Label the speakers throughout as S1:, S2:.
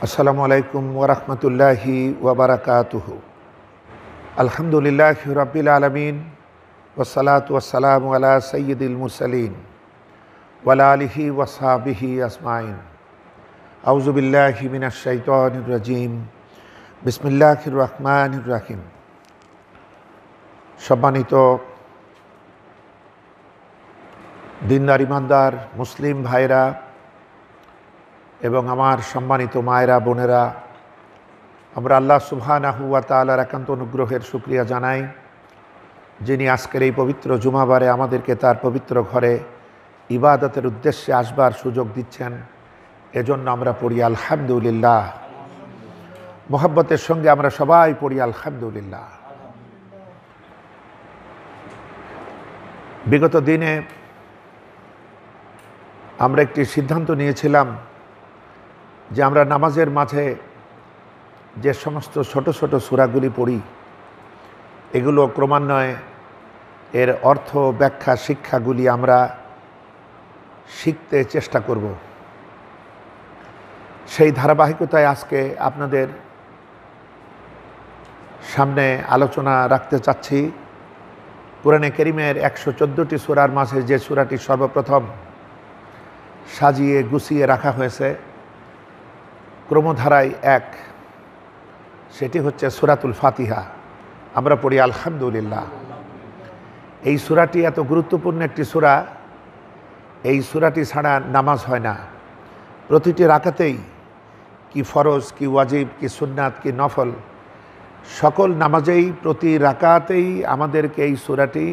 S1: আসসালামু আলাইকুম ওরহমতুল্লাহি ওবরাকাতুহু। আলহামদুলিল্লাহি রাব্বিল আলামিন ওয়াসসালাতু ওয়াসসালামু আলা সাইয়্যিদিল মুরসালিন ওয়া আলা আলিহি ওয়া সাহবিহি আজমাইন। আউযু বিল্লাহি মিনাশ শাইতানির রাজিম। বিসমিল্লাহির রহমানির রহিম। সম্মানিত দিনদার ইমানদার মুসলিম ভাইরা এবং আমার সম্মানিত মায়েরা বোনেরা, আমরা আল্লাহ সুবহানাহু ওয়া তাআলার একান্ত অনুগ্রহের শুকরিয়া জানাই, যিনি আজকের এই পবিত্র জুমাবারে আমাদেরকে তার পবিত্র ঘরে ইবাদতের উদ্দেশ্যে আসবার সুযোগ দিচ্ছেন। এজন্য আমরা পড়ি আলহামদুলিল্লাহ। মোহাব্বতের সঙ্গে আমরা সবাই পড়ি আলহামদুলিল্লাহ। বিগত দিনে আমরা একটি সিদ্ধান্ত নিয়েছিলাম যে আমরা নামাজের মাঝে যে সমস্ত ছোট ছোট সূরাগুলি পড়ি, এগুলো ক্রমান্বয়ে এর অর্থ ব্যাখ্যা শিক্ষাগুলি আমরা শিখতে চেষ্টা করব। সেই ধারাবাহিকতায় আজকে আপনাদের সামনে আলোচনা রাখতে চাচ্ছি কোরআনে কারীমের 114টি সূরার মাঝে যে সূরাটি সর্বপ্রথম সাজিয়ে গুছিয়ে রাখা হয়েছে ক্রমধারায় এক, সেটি হচ্ছে সূরাতুল ফাতিহা। আমরা পড়ি আলহামদুলিল্লাহ। এই সূরাটি এত গুরুত্বপূর্ণ একটি সূরা, এই সূরাটি ছাড়া নামাজ হয় না। প্রতিটি রাকাতেই, কি ফরজ, কি ওয়াজিব, কি সুন্নাত, কি নফল, সকল নামাজেই প্রতি রাকাতেই আমাদেরকে এই সূরাটি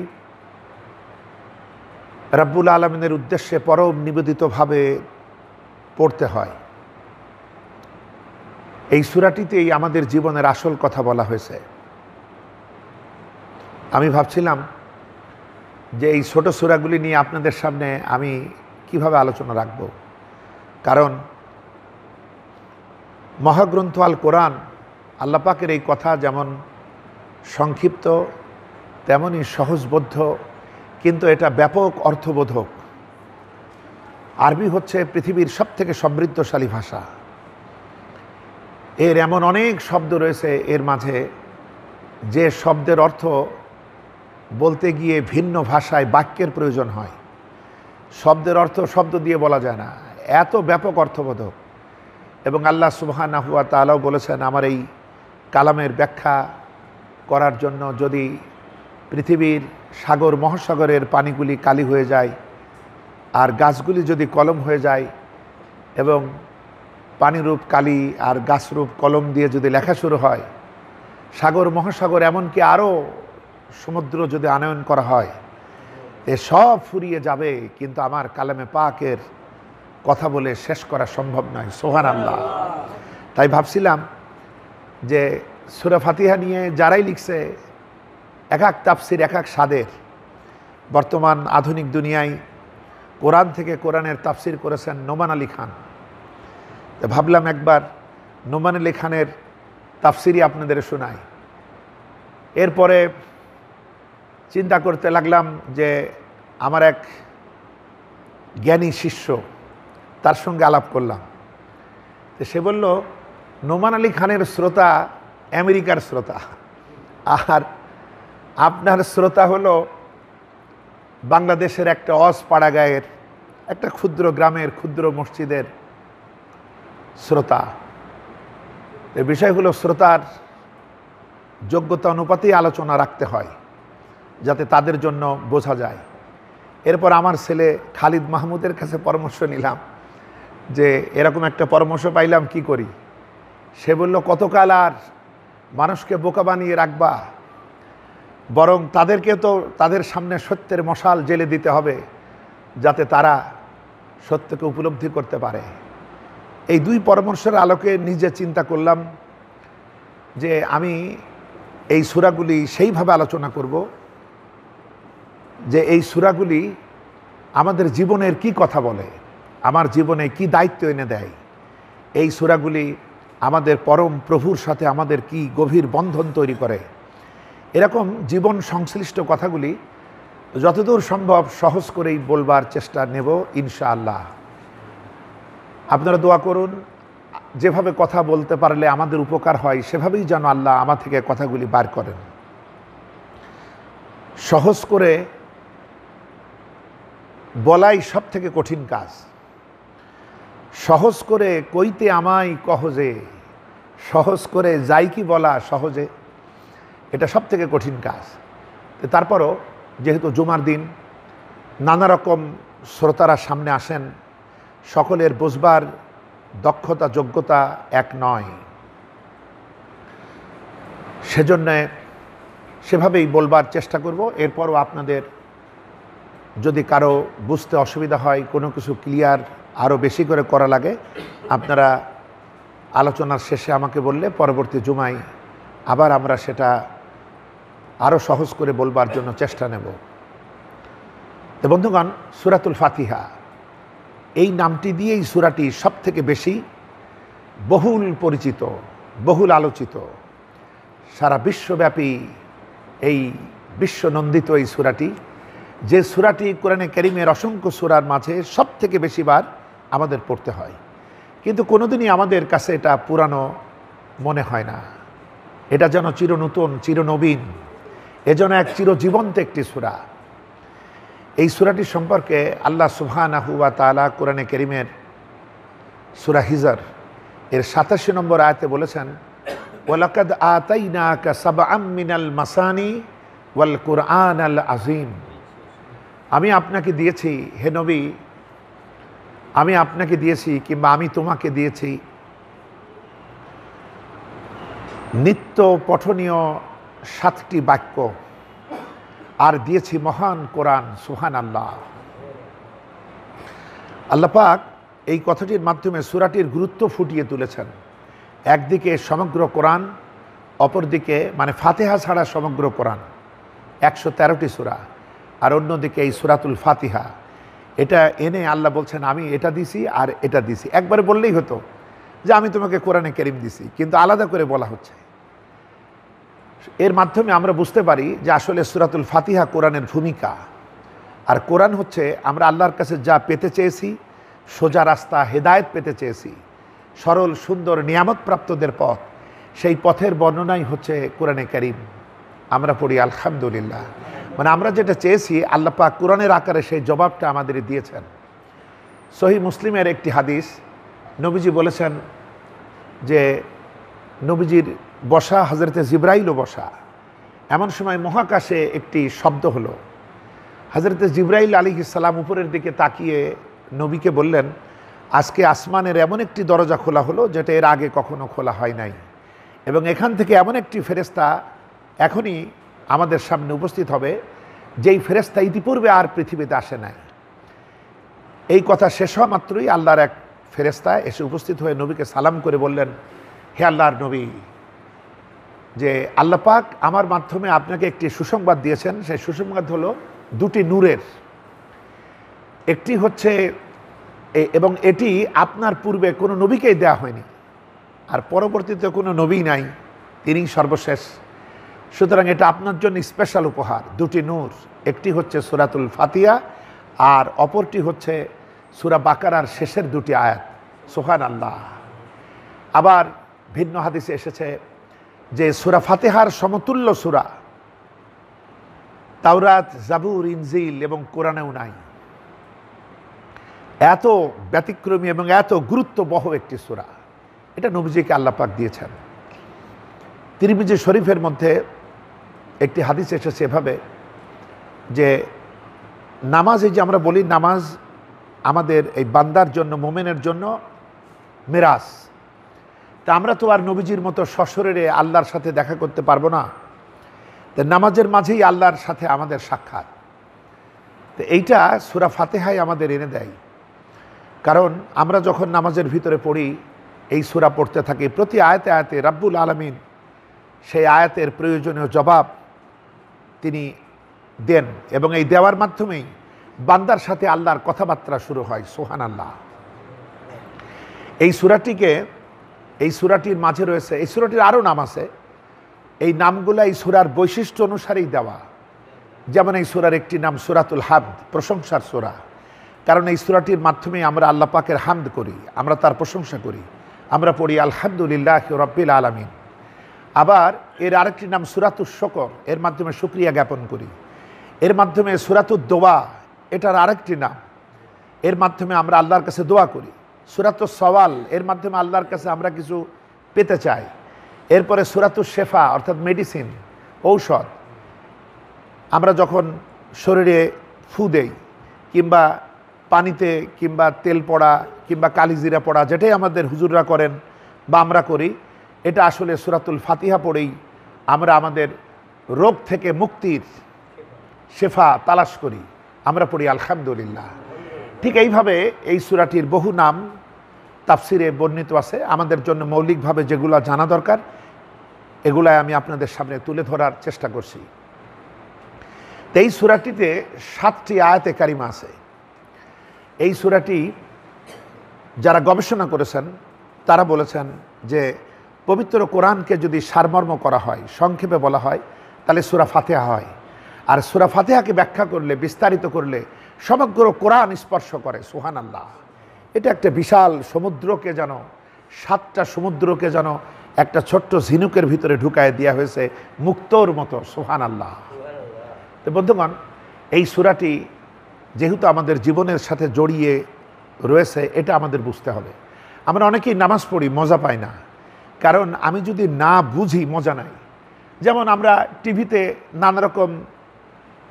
S1: রব্বুল আলামিনের উদ্দেশ্যে পরম নিবেদিতভাবে পড়তে হয়। এই সূরাটিতেই আমাদের জীবনের আসল কথা বলা হয়েছে। আমি ভাবছিলাম যে এই ছোট সূরাগুলি নিয়ে আপনাদের সামনে আমি কিভাবে আলোচনা রাখব, কারণ মহাগ্রন্থ আল কোরআন, আল্লাহ পাকের এই কথা যেমন সংক্ষিপ্ত তেমনই সহজবোধ্য, কিন্তু এটা ব্যাপক অর্থবোধক। আরবি হচ্ছে পৃথিবীর সবথেকে সমৃদ্ধশালী ভাষা। এর এমন অনেক শব্দ রয়েছে এর মাঝে, যে শব্দের অর্থ বলতে গিয়ে ভিন্ন ভাষায় বাক্যের প্রয়োজন হয়। শব্দের অর্থ শব্দ দিয়ে বলা যায় না, এত ব্যাপক অর্থবোধক। এবং আল্লাহ সুবহানাহু ওয়া তাআলাও বলেছেন, আমার এই কালামের ব্যাখ্যা করার জন্য যদি পৃথিবীর সাগর মহাসাগরের পানিগুলি কালি হয়ে যায়, আর গাছগুলি যদি কলম হয়ে যায়, এবং পানিরূপ কালি আর গাছরূপ কলম দিয়ে যদি লেখা শুরু হয়, সাগর মহাসাগর এমনকি আরও সমুদ্র যদি আনয়ন করা হয়, এ সব ফুরিয়ে যাবে, কিন্তু আমার কালামে পাকের কথা বলে শেষ করা সম্ভব নয়। সুবহানাল্লাহ। তাই ভাবছিলাম যে সূরা ফাতিহা নিয়ে যারাই লিখছে, এক এক তাফসির এক এক স্বাদের। বর্তমান আধুনিক দুনিয়ায় কোরআন থেকে কোরআনের তাফসির করেছেন নোমান আলী খান। তো ভাবলাম একবার নোমান আলী খানের তাফসিরই আপনাদের শোনাই। এরপরে চিন্তা করতে লাগলাম যে আমার এক জ্ঞানী শিষ্য, তার সঙ্গে আলাপ করলাম। তো সে বলল, নোমান আলী খানের শ্রোতা আমেরিকার শ্রোতা, আর আপনার শ্রোতা হলো বাংলাদেশের একটা পাড়াগাঁয়ের একটা ক্ষুদ্র গ্রামের ক্ষুদ্র মসজিদের শ্রোতা। এর বিষয় হলো শ্রোতার যোগ্যতা অনুপাতেই আলোচনা রাখতে হয়, যাতে তাদের জন্য বোঝা যায়। এরপর আমার ছেলে খালিদ মাহমুদের কাছে পরামর্শ নিলাম যে এরকম একটা পরামর্শ পাইলাম, কি করি? সে বলল, কতকাল আর মানুষকে বোকা বানিয়ে রাখবা, বরং তাদেরকে তো তাদের সামনে সত্যের মশাল জেলে দিতে হবে, যাতে তারা সত্যকে উপলব্ধি করতে পারে। এই দুই পরামর্শের আলোকে নিজে চিন্তা করলাম যে আমি এই সূরাগুলি সেইভাবে আলোচনা করব যে এই সূরাগুলি আমাদের জীবনের কি কথা বলে, আমার জীবনে কি দায়িত্ব এনে দেয়। এই সূরাগুলি আমাদের পরম প্রভুর সাথে আমাদের কি গভীর বন্ধন তৈরি করে। এরকম জীবন সংশ্লিষ্ট কথাগুলি যতদূর সম্ভব সহজ করেই বলবার চেষ্টা নেব ইনশাআল্লাহ। আপনারা দোয়া করুন, যেভাবে কথা বলতে পারলে আমাদের উপকার হয় সেভাবেই যেন আল্লাহ আমার থেকে কথাগুলি বার করেন। সহজ করে বলাই সব থেকে কঠিন কাজ। সহজ করে কইতে আমায় কহজে, সহজ করে যাই কি বলা সহজে, এটা সব থেকে কঠিন কাজ। তারপরও যেহেতু জুমার দিন নানা রকম শ্রোতারা সামনে আসেন, সকলের বুঝবার দক্ষতা যোগ্যতা এক নয়, সেজন্যে সেভাবেই বলবার চেষ্টা করব। এরপরও আপনাদের যদি কারো বুঝতে অসুবিধা হয়, কোনো কিছু ক্লিয়ার আরও বেশি করে করা লাগে, আপনারা আলোচনার শেষে আমাকে বললে পরবর্তী জুমায় আবার আমরা সেটা আরও সহজ করে বলবার জন্য চেষ্টা নেব। তো বন্ধুগণ, সূরাতুল ফাতিহা এই নামটি দিয়েই সূরাটি সব থেকে বেশি বহুল পরিচিত, বহুল আলোচিত। সারা বিশ্বব্যাপী এই বিশ্বনন্দিত এই সূরাটি, যে সূরাটি কোরআনে কারীমের অসংখ্য সূরার মাঝে সব থেকে বেশিবার আমাদের পড়তে হয়, কিন্তু কোনোদিনই আমাদের কাছে এটা পুরানো মনে হয় না। এটা যেন চিরনূতন, চিরনবীন, এজন্য এক চিরজীবন্ত একটি সূরা। এই সূরাটি সম্পর্কে আল্লাহ সুবহানাহু ওয়া তাআলা কোরআনে কারীমের সূরা হিজর এর ৮৭ নম্বর আয়াতে বলেছেন, ওয়ালাকাদ আতাইনাকা সাবআম মিনাল মাসানি ওয়াল কুরআনাল আযীম। আমি আপনাকে দিয়েছি, হে নবী, আমি আপনাকে দিয়েছি কিংবা আমি তোমাকে দিয়েছি নিত্য পঠনীয় ৭টি বাক্য, আর দিয়েছি মহান কোরআন। সুবহানাল্লাহ। আল্লাহ পাক এই কথাটির মাধ্যমে সূরাটির গুরুত্ব ফুটিয়ে তুলেছেন। একদিকে সমগ্র কোরআন, অপরদিকে মানে ফাতিহা ছাড়া সমগ্র কোরআন ১১৩টি সূরা, আর অন্যদিকে এই সূরাতুল ফাতিহা। এটা এনে আল্লাহ বলছেন আমি এটা দিছি আর এটা দিছি। একবারে বললেই হতো যে আমি তোমাকে কোরআনে কারীম দিছি, কিন্তু আলাদা করে বলা হচ্ছে। এর মাধ্যমে আমরা বুঝতে পারি যে আসলে সূরাতুল ফাতিহা কোরআনের ভূমিকা, আর কোরআন হচ্ছে আমরা আল্লাহর কাছে যা পেতে চেয়েছি, সোজা রাস্তা হেদায়েত পেতে চেয়েছি, সরল সুন্দর নিয়ামত প্রাপ্তদের পথ, সেই পথের বর্ণনাই হচ্ছে কোরআনে কারীম। আমরা পড়ি আলহামদুলিল্লাহ, মানে আমরা যেটা চেয়েছি আল্লাহ পাক কোরআনের আকারে সেই জবাবটা আমাদের দিয়েছেন। সহিহ মুসলিমের একটি হাদিস, নবীজি বলেছেন যে নবীজির বসা, হযরতে জিবরাইলও বসা। এমন সময় মহাকাশে একটি শব্দ হলো। হযরতে জিবরাইল আলাইহিস সালাম উপরের দিকে তাকিয়ে নবীকে বললেন, আজকে আসমানের এমন একটি দরজা খোলা হলো যেটা এর আগে কখনো খোলা হয় নাই, এবং এখান থেকে এমন একটি ফেরেশতা এখনই আমাদের সামনে উপস্থিত হবে যেই ফেরেশতা ইতিপূর্বে আর পৃথিবীতে আসে নাই। এই কথা শেষ হওয়া মাত্রই আল্লাহর এক ফেরেশতা এসে উপস্থিত হয়ে নবীকে সালাম করে বললেন, হে আল্লাহর নবী, যে আল্লাহ পাক আমার মাধ্যমে আপনাকে একটি সুসংবাদ দিয়েছেন। সেই সুসংবাদ হলো দুটি নূরের, একটি হচ্ছে এবং এটি আপনার পূর্বে কোনো নবীকেই দেয়া হয়নি, আর পরবর্তীতে কোনো নবী নাই, তিনিই সর্বশেষ। সুতরাং এটা আপনার জন্য স্পেশাল উপহার। দুটি নূর, একটি হচ্ছে সূরাতুল ফাতিহা আর অপরটি হচ্ছে সূরা বাকারার শেষের দুটি আয়াত। সুবহানাল্লাহ। আবার ভিন্ন হাদিসে এসেছে যে সূরা ফাতিহার সমতুল্য সূরা তাওরাত, জাবুর, ইনজিল এবং কোরআনেও নাই। এত ব্যতিক্রমী এবং এত গুরুত্ববহ একটি সূরা, এটা নবীজিকে আল্লাহ পাক দিয়েছেন। তিরমিজি শরীফের মধ্যে একটি হাদিস এসেছে এভাবে যে নামাজ, এই যে আমরা বলি নামাজ আমাদের এই বান্দার জন্য, মোমেনের জন্য মিরাস, তা আমরা তো আর নবীজির মতো সশরীরে আল্লাহর সাথে দেখা করতে পারবো না। তো নামাজের মাঝেই আল্লাহর সাথে আমাদের সাক্ষাৎ। তো এইটা সূরা ফাতিহাই আমাদের এনে দেয়। কারণ আমরা যখন নামাজের ভিতরে পড়ি, এই সূরা পড়তে থাকি, প্রতি আয়াতে আয়াতে রাব্বুল আলামিন সেই আয়াতের প্রয়োজনীয় জবাব তিনি দেন, এবং এই দেওয়ার মাধ্যমেই বান্দার সাথে আল্লাহর কথাবার্তা শুরু হয়। সুবহানাল্লাহ। এই সূরাটির মাঝে রয়েছে, এই সূরাটির আরও নাম আছে, এই নামগুলো এই সূরার বৈশিষ্ট্য অনুসারেই দেওয়া। যেমন এই সূরার একটি নাম সূরাতুল হামদ, প্রশংসার সূরা। কারণ এই সূরাটির মাধ্যমে আমরা আল্লাহ পাকের হামদ করি, আমরা তার প্রশংসা করি, আমরা পড়ি আলহামদুলিল্লাহি রাব্বিল আলামিন। আবার এর আরেকটি নাম সূরাতুশ শুকর, এর মাধ্যমে শুকরিয়া জ্ঞাপন করি। এর মাধ্যমে সূরাতুদ দোয়া, এটার আরেকটি নাম, এর মাধ্যমে আমরা আল্লাহর কাছে দোয়া করি। সূরাতুস সওয়াল, এর মাধ্যমে আল্লাহর কাছে আমরা কিছু পেতে চাই। এরপরে সূরাতুশ শেফা, অর্থাৎ মেডিসিন, ঔষধ। আমরা যখন শরীরে ফু দেই, কিংবা পানিতে, কিংবা তেল পড়া, কিংবা কালিজিরা পড়া, যেটাই আমাদের হুজুররা করেন বা আমরা করি, এটা আসলে সূরাতুল ফাতিহা পড়েই আমরা আমাদের রোগ থেকে মুক্তির শেফা তালাশ করি, আমরা পড়ি আলহামদুলিল্লাহ। ঠিক এইভাবে এই সূরাটির বহু নাম তাফসিরে বর্ণিত আছে। আমাদের জন্য মৌলিকভাবে যেগুলো জানা দরকার, এগুলাই আমি আপনাদের সামনে তুলে ধরার চেষ্টা করছি। তো এই সূরাটিতে 7টি আয়াতে কারিমা আছে। এই সূরাটি যারা গবেষণা করেছেন তারা বলেছেন যে পবিত্র কোরআনকে যদি সারমর্ম করা হয়, সংক্ষেপে বলা হয়, তাহলে সূরা ফাতিহা হয়। আর সূরা ফাতিহাকে ব্যাখ্যা করলে, বিস্তারিত করলে সমগ্র কোরআন স্পর্শ করে। সুবহানাল্লাহ। এটা একটা বিশাল সমুদ্রকে যেন, 7টা সমুদ্রকে যেন একটা ছোট্ট ঝিনুকের ভিতরে ঢুকায় দেওয়া হয়েছে মুক্তোর মতো। সুবহানাল্লাহ। তো বন্ধুগণ, এই সূরাটি যেহেতু আমাদের জীবনের সাথে জড়িয়ে রয়েছে, এটা আমাদের বুঝতে হবে। আমরা অনেকেই নামাজ পড়ি, মজা পাই না, কারণ আমি যদি না বুঝি মজা নাই। যেমন আমরা টিভিতে নানা রকম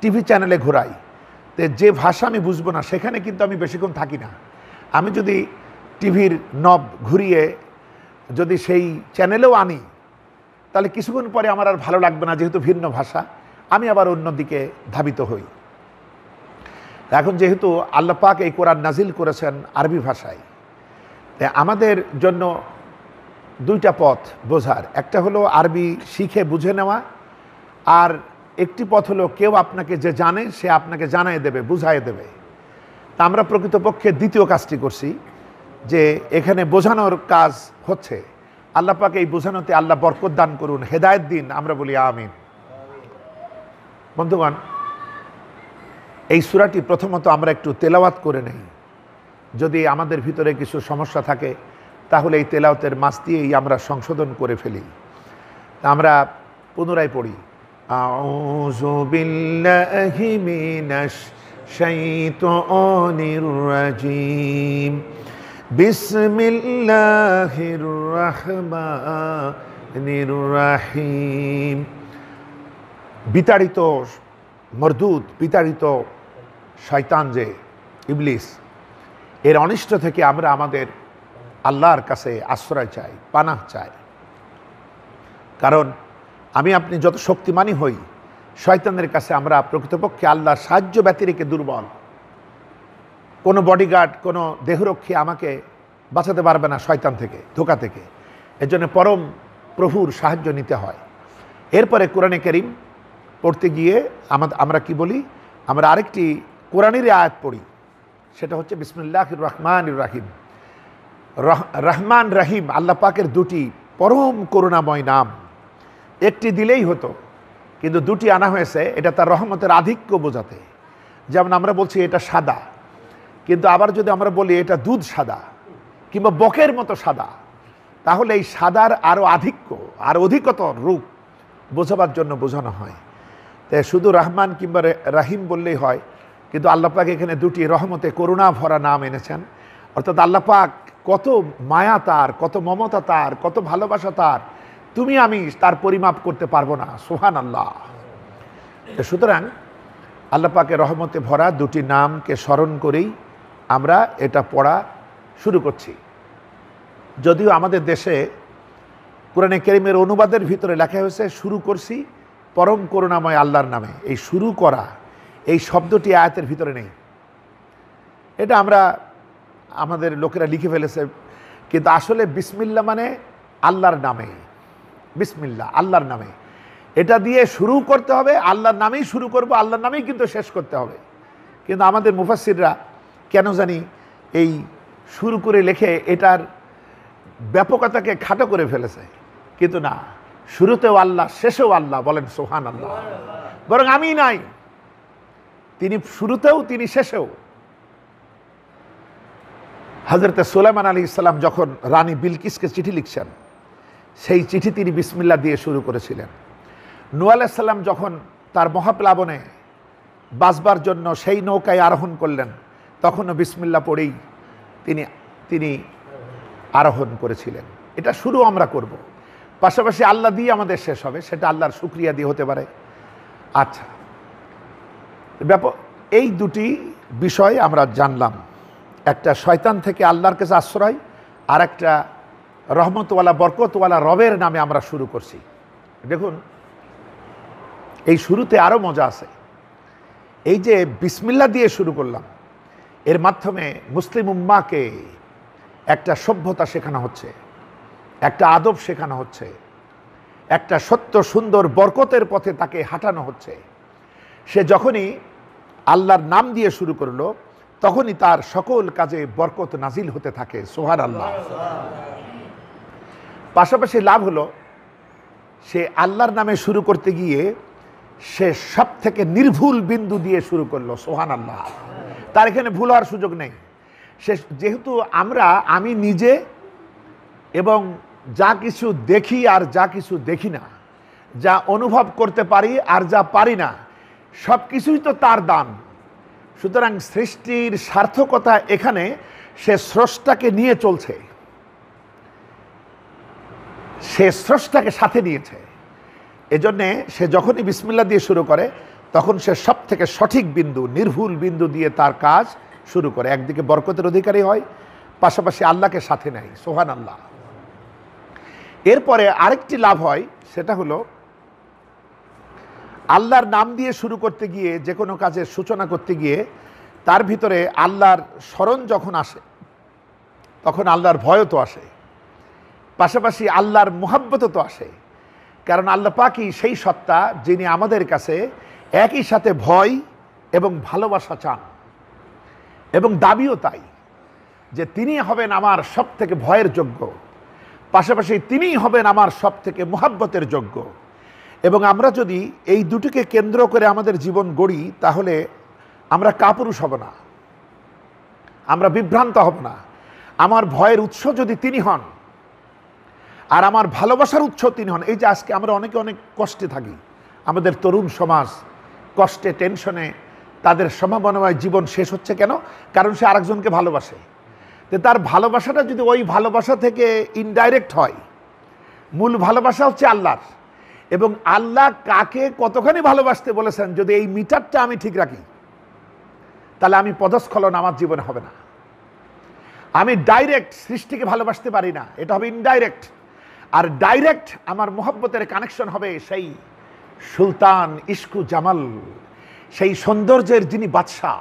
S1: টিভি চ্যানেলে ঘোরাই, তো যে ভাষা আমি বুঝবো না সেখানে কিন্তু আমি বেশিক্ষণ থাকি না। আমি যদি টিভির নব ঘুরিয়ে যদি সেই চ্যানেলেও আনি, তাহলে কিছুক্ষণ পরে আমার আর ভালো লাগবে না, যেহেতু ভিন্ন ভাষা, আমি আবার অন্যদিকে ধাবিত হই। এখন যেহেতু আল্লাহ পাক এই কোরআন নাজিল করেছেন আরবি ভাষায়, আমাদের জন্য 2টা পথ বোঝার। একটা হলো আরবি শিখে বুঝে নেওয়া, আর একটি পথ হলো কেউ আপনাকে যে জানে সে আপনাকে জানাই দেবে, বুঝাই দেবে। তা আমরা প্রকৃতপক্ষে দ্বিতীয় কাজটি করছি, যে এখানে বোঝানোর কাজ হচ্ছে। আল্লাহ পাক এই বোঝানোতে আল্লাহ বরকত দান করুন, হেদায়েত দিন, আমরা বলি আমিন। বন্ধুগণ, এই সূরাটি প্রথমত আমরা একটু তেলাওয়াত করে নেই। যদি আমাদের ভিতরে কিছু সমস্যা থাকে তাহলে এই তেলাওয়াতের মাঝ দিয়েই আমরা সংশোধন করে ফেলি। আমরা পুনরায় পড়ি, আউযু বিল্লাহি মিনাশ শাইতানির রাজিম, বিসমিল্লাহির রাহমানির রাহিম। বিতাড়িত মরদুদ, বিতাড়িত শয়তান যে ইবলিস, এর অনিষ্ট থেকে আমরা আমাদের আল্লাহর কাছে আশ্রয় চাই, পানাহ চাই। কারণ আমি আপনি যত শক্তিমানী হই, শয়তানের কাছে আমরা প্রকৃতপক্ষে আল্লাহর সাহায্য ব্যতিরেকে দুর্বল। কোনো বডিগার্ড, কোনো দেহরক্ষী আমাকে বাঁচাতে পারবে না শয়তান থেকে, ধোঁকা থেকে। এজন্য পরম প্রভুর সাহায্য নিতে হয়। এরপরে কোরআনে কারীম পড়তে গিয়ে আমরা কি বলি, আমরা আরেকটি কোরআনেরই আয়াত পড়ি, সেটা হচ্ছে বিসমিল্লাহির রহমানির রহিম। রহমান রহিম আল্লাহ পাকের 2টি পরম করুণাময় নাম। একটি দিলেই হতো, কিন্তু 2টি আনা হয়েছে, এটা তার রহমতের আধিক্য বোঝাতে। যেমন আমরা বলছি এটা সাদা, কিন্তু আবার যদি আমরা বলি এটা দুধ সাদা কিংবা বকের মতো সাদা, তাহলে এই সাদার আরও আধিক্য আর অধিকতর রূপ বোঝাবার জন্য বোঝানো হয়। তাই শুধু রহমান কিংবা রাহিম বললেই হয়, কিন্তু আল্লাহ পাক এখানে 2টি রহমতে করুণা ভরা নাম এনেছেন। অর্থাৎ আল্লাহ পাক কত মায়া তার, কত মমতা তার, কত ভালোবাসা তার, তুমি আমি তার পরিমাপ করতে পারবো না। সুবহানাল্লাহ। সুতরাং আল্লাহ পাকের রহমতে ভরা 2টি নামকে স্মরণ করেই আমরা এটা পড়া শুরু করছি। যদিও আমাদের দেশে কোরআনে কারীমের অনুবাদের ভিতরে লেখা হয়েছে শুরু করছি পরম করুণাময় আল্লাহর নামে। এই শুরু করা, এই শব্দটি আয়াতের ভিতরে নেই। এটা আমরা আমাদের লোকেরা লিখে ফেলেছে, কিন্তু আসলে বিসমিল্লাহ মানে আল্লাহর নামে। বিসমিল্লাহ আল্লাহর নামে, এটা দিয়ে শুরু করতে হবে, আল্লাহর নামেই শুরু করব, আল্লাহর নামেই কিন্তু শেষ করতে হবে। কিন্তু আমাদের মুফাসসিররা কেন জানি এই শুরু করে লেখে এটার ব্যাপকতাকে খাটো করে ফেলেছে। কিন্তু না, শুরুতেও আল্লাহ, শেষেও আল্লাহ, বলেন সুবহানাল্লাহ। বরং আমি নাই, তিনি শুরুতেও তিনি শেষেও। হযরতে সুলাইমান আলাইহিস সালাম যখন রানী বিলকিসকে চিঠি লিখছেন, সেই চিঠি তিনি বিসমিল্লাহ দিয়ে শুরু করেছিলেন। নূহ আলাইহিস সালাম যখন তার মহাপ্লাবনে বাঁচবার জন্য সেই নৌকায় আরোহণ করলেন, তখনও বিসমিল্লাহ পড়েই তিনি আরোহণ করেছিলেন। এটা শুরু আমরা করব, পাশাপাশি আল্লাহ দিয়ে আমাদের শেষ হবে, সেটা আল্লাহর শুকরিয়া দিয়ে হতে পারে। আচ্ছা, এই দুটি বিষয় আমরা জানলাম, একটা শয়তান থেকে আল্লাহর কাছে আশ্রয়, আর একটা রহমতওয়ালা বরকতওয়ালা রবের নামে আমরা শুরু করছি। দেখুন, এই শুরুতে আরও মজা আছে। এই যে বিসমিল্লাহ দিয়ে শুরু করলাম, এর মাধ্যমে মুসলিম উম্মাকে একটা সভ্যতা শেখানো হচ্ছে, একটা আদব শেখানো হচ্ছে, একটা সত্য সুন্দর বরকতের পথে তাকে হাঁটানো হচ্ছে। সে যখনই আল্লাহর নাম দিয়ে শুরু করলো, তখনই তার সকল কাজে বরকত নাজিল হতে থাকে। সুবহানাল্লাহ। পাশাপাশি লাভ হলো, সে আল্লাহর নামে শুরু করতে গিয়ে সে সব থেকে নির্ভুল বিন্দু দিয়ে শুরু করলো। সুবহানাল্লাহ। তার এখানে ভুল হওয়ার সুযোগ নেই। সে যেহেতু আমি নিজে এবং যা কিছু দেখি আর যা কিছু দেখি না, যা অনুভব করতে পারি আর যা পারি না, সব কিছুই তো তার দান। সুতরাং সৃষ্টির সার্থকতা এখানে সে স্রষ্টাকে নিয়ে চলছে, সে স্রষ্টাকে সাথে নিয়েছে। এজন্যে সে যখনই বিসমিল্লাহ দিয়ে শুরু করে, তখন সে সব থেকে সঠিক বিন্দু, নির্ভুল বিন্দু দিয়ে তার কাজ শুরু করে। একদিকে বরকতের অধিকারী হয়, পাশাপাশি আল্লাহকে সাথে নেয়। সুবহানাল্লাহ। এরপরে আরেকটি লাভ হয়, সেটা হলো আল্লাহর নাম দিয়ে শুরু করতে গিয়ে, যে কোনো কাজের সূচনা করতে গিয়ে তার ভিতরে আল্লাহর স্মরণ যখন আসে, তখন আল্লাহর ভয়ও তো আসে, পাশাপাশি আল্লাহর মুহাব্বতও তো আসে। কারণ আল্লাহ পাকই সেই সত্তা যিনি আমাদের কাছে একই সাথে ভয় এবং ভালোবাসা চান, এবং দাবিও তাই যে তিনি হবেন আমার সব থেকে ভয়ের যোগ্য, পাশাপাশি তিনিই হবেন আমার সব থেকে মুহাব্বতের যোগ্য। এবং আমরা যদি এই দুটিকে কেন্দ্র করে আমাদের জীবন গড়ি, তাহলে আমরা কাপুরুষ হব না, আমরা বিভ্রান্ত হব না। আমার ভয়ের উৎস যদি তিনি হন, আর আমার ভালোবাসার উৎস তিনি হন। এই যে আজকে আমরা অনেকে অনেক কষ্টে থাকি, আমাদের তরুণ সমাজ কষ্টে, টেনশনে, তাদের সম্ভাবনাময় জীবন শেষ হচ্ছে কেন? কারণ সে আরেকজনকে ভালোবাসে। তো তার ভালোবাসাটা যদি ওই ভালোবাসা থেকে ইনডাইরেক্ট হয়, মূল ভালোবাসা হচ্ছে আল্লাহর, এবং আল্লাহ কাকে কতখানি ভালোবাসতে বলেছেন, যদি এই মিটারটা আমি ঠিক রাখি, তাহলে আমি পদস্খলন আমার জীবনে হবে না। আমি ডাইরেক্ট সৃষ্টিকে ভালোবাসতে পারি না, এটা হবে ইনডাইরেক্ট। আর ডাইরেক্ট আমার মোহাব্বতের কানেকশন হবে সেই সুলতান ইস্কু জামাল, সেই সৌন্দর্যের যিনি বাদশাহ,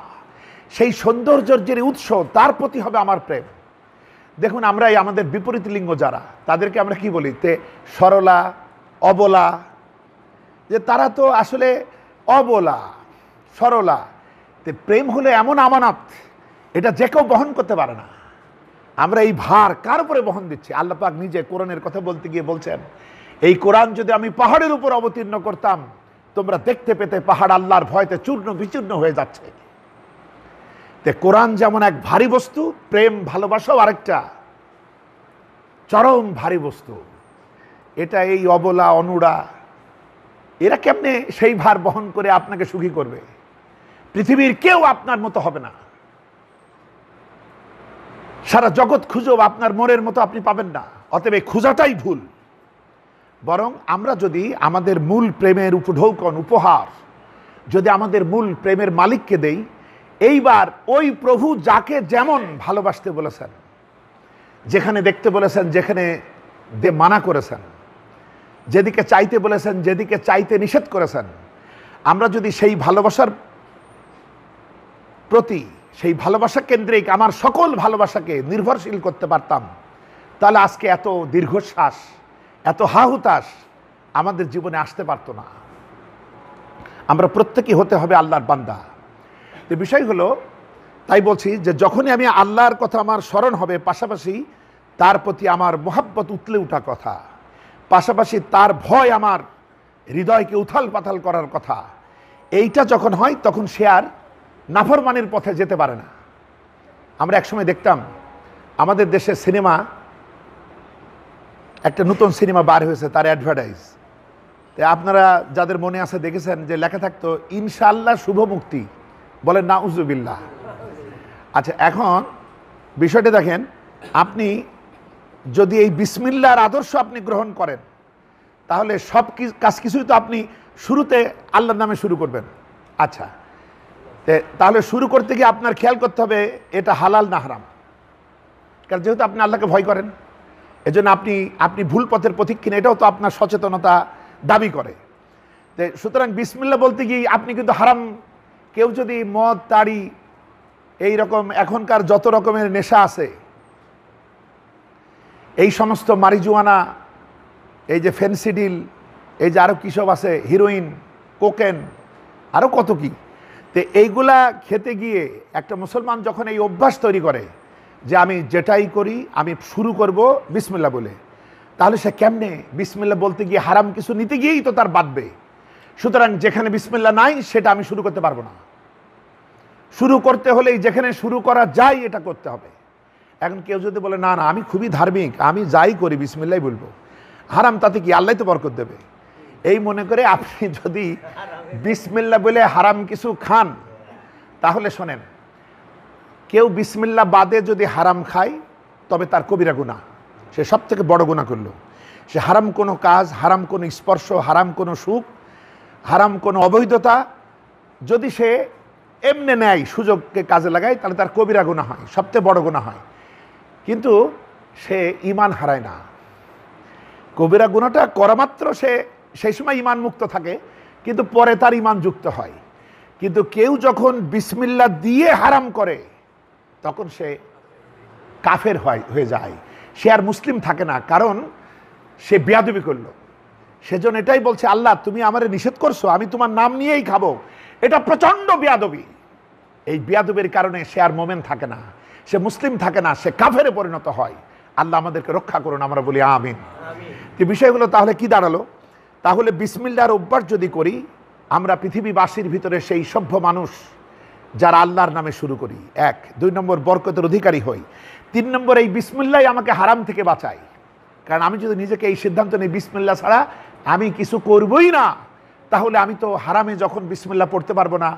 S1: সেই সৌন্দর্যের যিনি উৎস, তার প্রতি হবে আমার প্রেম। দেখুন, আমরা এই আমাদের বিপরীত লিঙ্গ যারা, তাদেরকে আমরা কি বলি? তে সরলা, অবলা, যে তারা তো আসলে অবলা, সরলা। তে প্রেম হলো এমন আমানত, এটা যে কেউ বহন করতে পারে না। আমরা এই ভার কার উপরে বহন দিচ্ছি? আল্লাহ পাক নিজে কোরআনের কথা বলতে গিয়ে বলছেন, এই কোরআন যদি আমি পাহাড়ের উপর অবতীর্ণ করতাম, তোমরা দেখতে পেতে পাহাড় আল্লাহর ভয়তে চূর্ণ বিচূর্ণ হয়ে যাচ্ছে। তে কোরআন যেমন এক ভারী বস্তু, প্রেম ভালোবাসাও আরেকটা চরম ভারী বস্তু। এটা এই অবলা, অনুরা, এরা কেমনে সেই ভার বহন করে আপনাকে সুখী করবে? পৃথিবীর কেউ আপনার মতো হবে না, সারা জগৎ খুঁজো আপনার মনের মতো আপনি পাবেন না। অতএব এই খোঁজাটাই ভুল। বরং আমরা যদি আমাদের মূল প্রেমের উপঢৌকন, উপহার যদি আমাদের মূল প্রেমের মালিককে দেই, এইবার ওই প্রভু যাকে যেমন ভালোবাসতে বলেছেন, যেখানে দেখতে বলেছেন, যেখানে মানা করেছেন, যেদিকে চাইতে বলেছেন, যেদিকে চাইতে নিষেধ করেছেন, আমরা যদি সেই ভালোবাসার প্রতি, সেই ভালোবাসা কেন্দ্রিক আমার সকল ভালোবাসাকে নির্ভরশীল করতে পারতাম, তাহলে আজকে এত দীর্ঘশ্বাস, এত হাহুতাশ আমাদের জীবনে আসতে পারত না। আমরা প্রত্যেকেই হতে হবে আল্লাহর বান্দা। তো বিষয় হলো, তাই বলছি যে যখনই আমি আল্লাহর কথা আমার স্মরণ হবে, পাশাপাশি তার প্রতি আমার মোহাব্বত উতলে ওঠা কথা, পাশাপাশি তার ভয় আমার হৃদয়কে উথাল পাথাল করার কথা, এইটা যখন হয়, তখন সে আর নাফরমানির পথে যেতে পারে না। আমরা একসময় দেখতাম আমাদের দেশে সিনেমা, একটা নতুন সিনেমা বার হয়েছে, তার অ্যাডভার্টাইজ, তো আপনারা যাদের মনে আছে দেখেছেন যে লেখা থাকতো ইনশাআল্লাহ শুভ মুক্তি, বলেন নাউজুবিল্লাহ। আচ্ছা, এখন বিষয়টা দেখেন, আপনি যদি এই বিসমিল্লাহর আদর্শ আপনি গ্রহণ করেন, তাহলে সব কাজ কিছুই তো আপনি শুরুতে আল্লাহর নামে শুরু করবেন। আচ্ছা, তাহলে শুরু করতে গিয়ে আপনার খেয়াল করতে হবে এটা হালাল না হারাম, কারণ যেহেতু আপনি আল্লাহকে ভয় করেন, এজন্য আপনি ভুল পথের পথিক কিনা এটাও তো আপনার সচেতনতা দাবি করে। সুতরাং বিসমিল্লাহ বলতে গিয়ে আপনি কিন্তু হারাম, কেউ যদি মদ তাড়ি এই রকম এখনকার যত রকমের নেশা আছে, এই সমস্ত মারিজুয়ানা, এই যে ফেন্সিডিল, এই যে আরও কী সব আছে, হিরোইন, কোকেন, আরও কত কি, তো এইগুলা খেতে গিয়ে একটা মুসলমান যখন এই অভ্যাস তৈরি করে যে আমি যেটাই করি আমি শুরু করব বিসমিল্লাহ বলে, তাহলে সে কেমনে বিসমিল্লাহ বলতে গিয়ে হারাম কিছু নিতে গিয়েই তো তার বাঁধবে। সুতরাং যেখানে বিসমিল্লাহ নাই সেটা আমি শুরু করতে পারবো না। শুরু করতে হলেই যেখানে শুরু করা যায় এটা করতে হবে। এখন কেউ যদি বলে না না আমি খুবই ধার্মিক, আমি যাই করি বিসমিল্লাহ বলবো, হারাম তাতে কি, আল্লাহ তো বরকত দেবে, এই মনে করে আপনি যদি বিসমিল্লাহ বলে হারাম কিছু খান, তাহলে শোনেন, কেউ বিসমিল্লাহ বাদে যদি হারাম খায় তবে তার কবিরা গুনাহ, সে সব থেকে বড় গুনাহ করলো। সে হারাম কোনো কাজ, হারাম কোনো স্পর্শ, হারাম কোনো সুখ, হারাম কোনো অবৈধতা যদি সে এমনি নেয়, সুযোগকে কাজে লাগায়, তাহলে তার কবিরা গুনাহ হয়, সবচেয়ে বড় গুনাহ হয়। কিন্তু সে ঈমান হারায় না। কবিরা গুনাহটা করা মাত্র সে সেই সময় ঈমান মুক্ত থাকে, কিন্তু পরে তার ঈমান যুক্ত হয়। কিন্তু কেউ যখন বিসমিল্লাহ দিয়ে হারাম করে তখন সে কাফের হয়ে যায়, সে আর মুসলিম থাকে না, কারণ সে বেয়াদবি করলো। সেজন্য এটাই বলছে আল্লাহ তুমি আমারে নিষেধ করছো, আমি তোমার নাম নিয়েই খাবো, এটা প্রচণ্ড বেয়াদবি। এই বেয়াদবির কারণে সে আর মোমেন থাকে না, সে মুসলিম থাকে না, সে কাফেরে পরিণত হয়। আল্লাহ আমাদেরকে রক্ষা করুন, আমরা বলি আমিন। তো বিষয়গুলো তাহলে কি দাঁড়ালো? তাহলে বিসমিল্লাহর অভ্যাস যদি করি, আমরা পৃথিবীবাসীর ভিতরে সেই সভ্য মানুষ যারা আল্লাহর নামে শুরু করি, 1, 2 নম্বর বরকতের অধিকারী হই, 3 নম্বর এই বিসমিল্লাহ আমাকে হারাম থেকে বাঁচায়। কারণ আমি যদি নিজেকে এই সিদ্ধান্ত নিই বিসমিল্লাহ ছাড়া আমি কিছু করবই না, তাহলে আমি তো হারামে যখন বিসমিল্লাহ পড়তে পারবো না,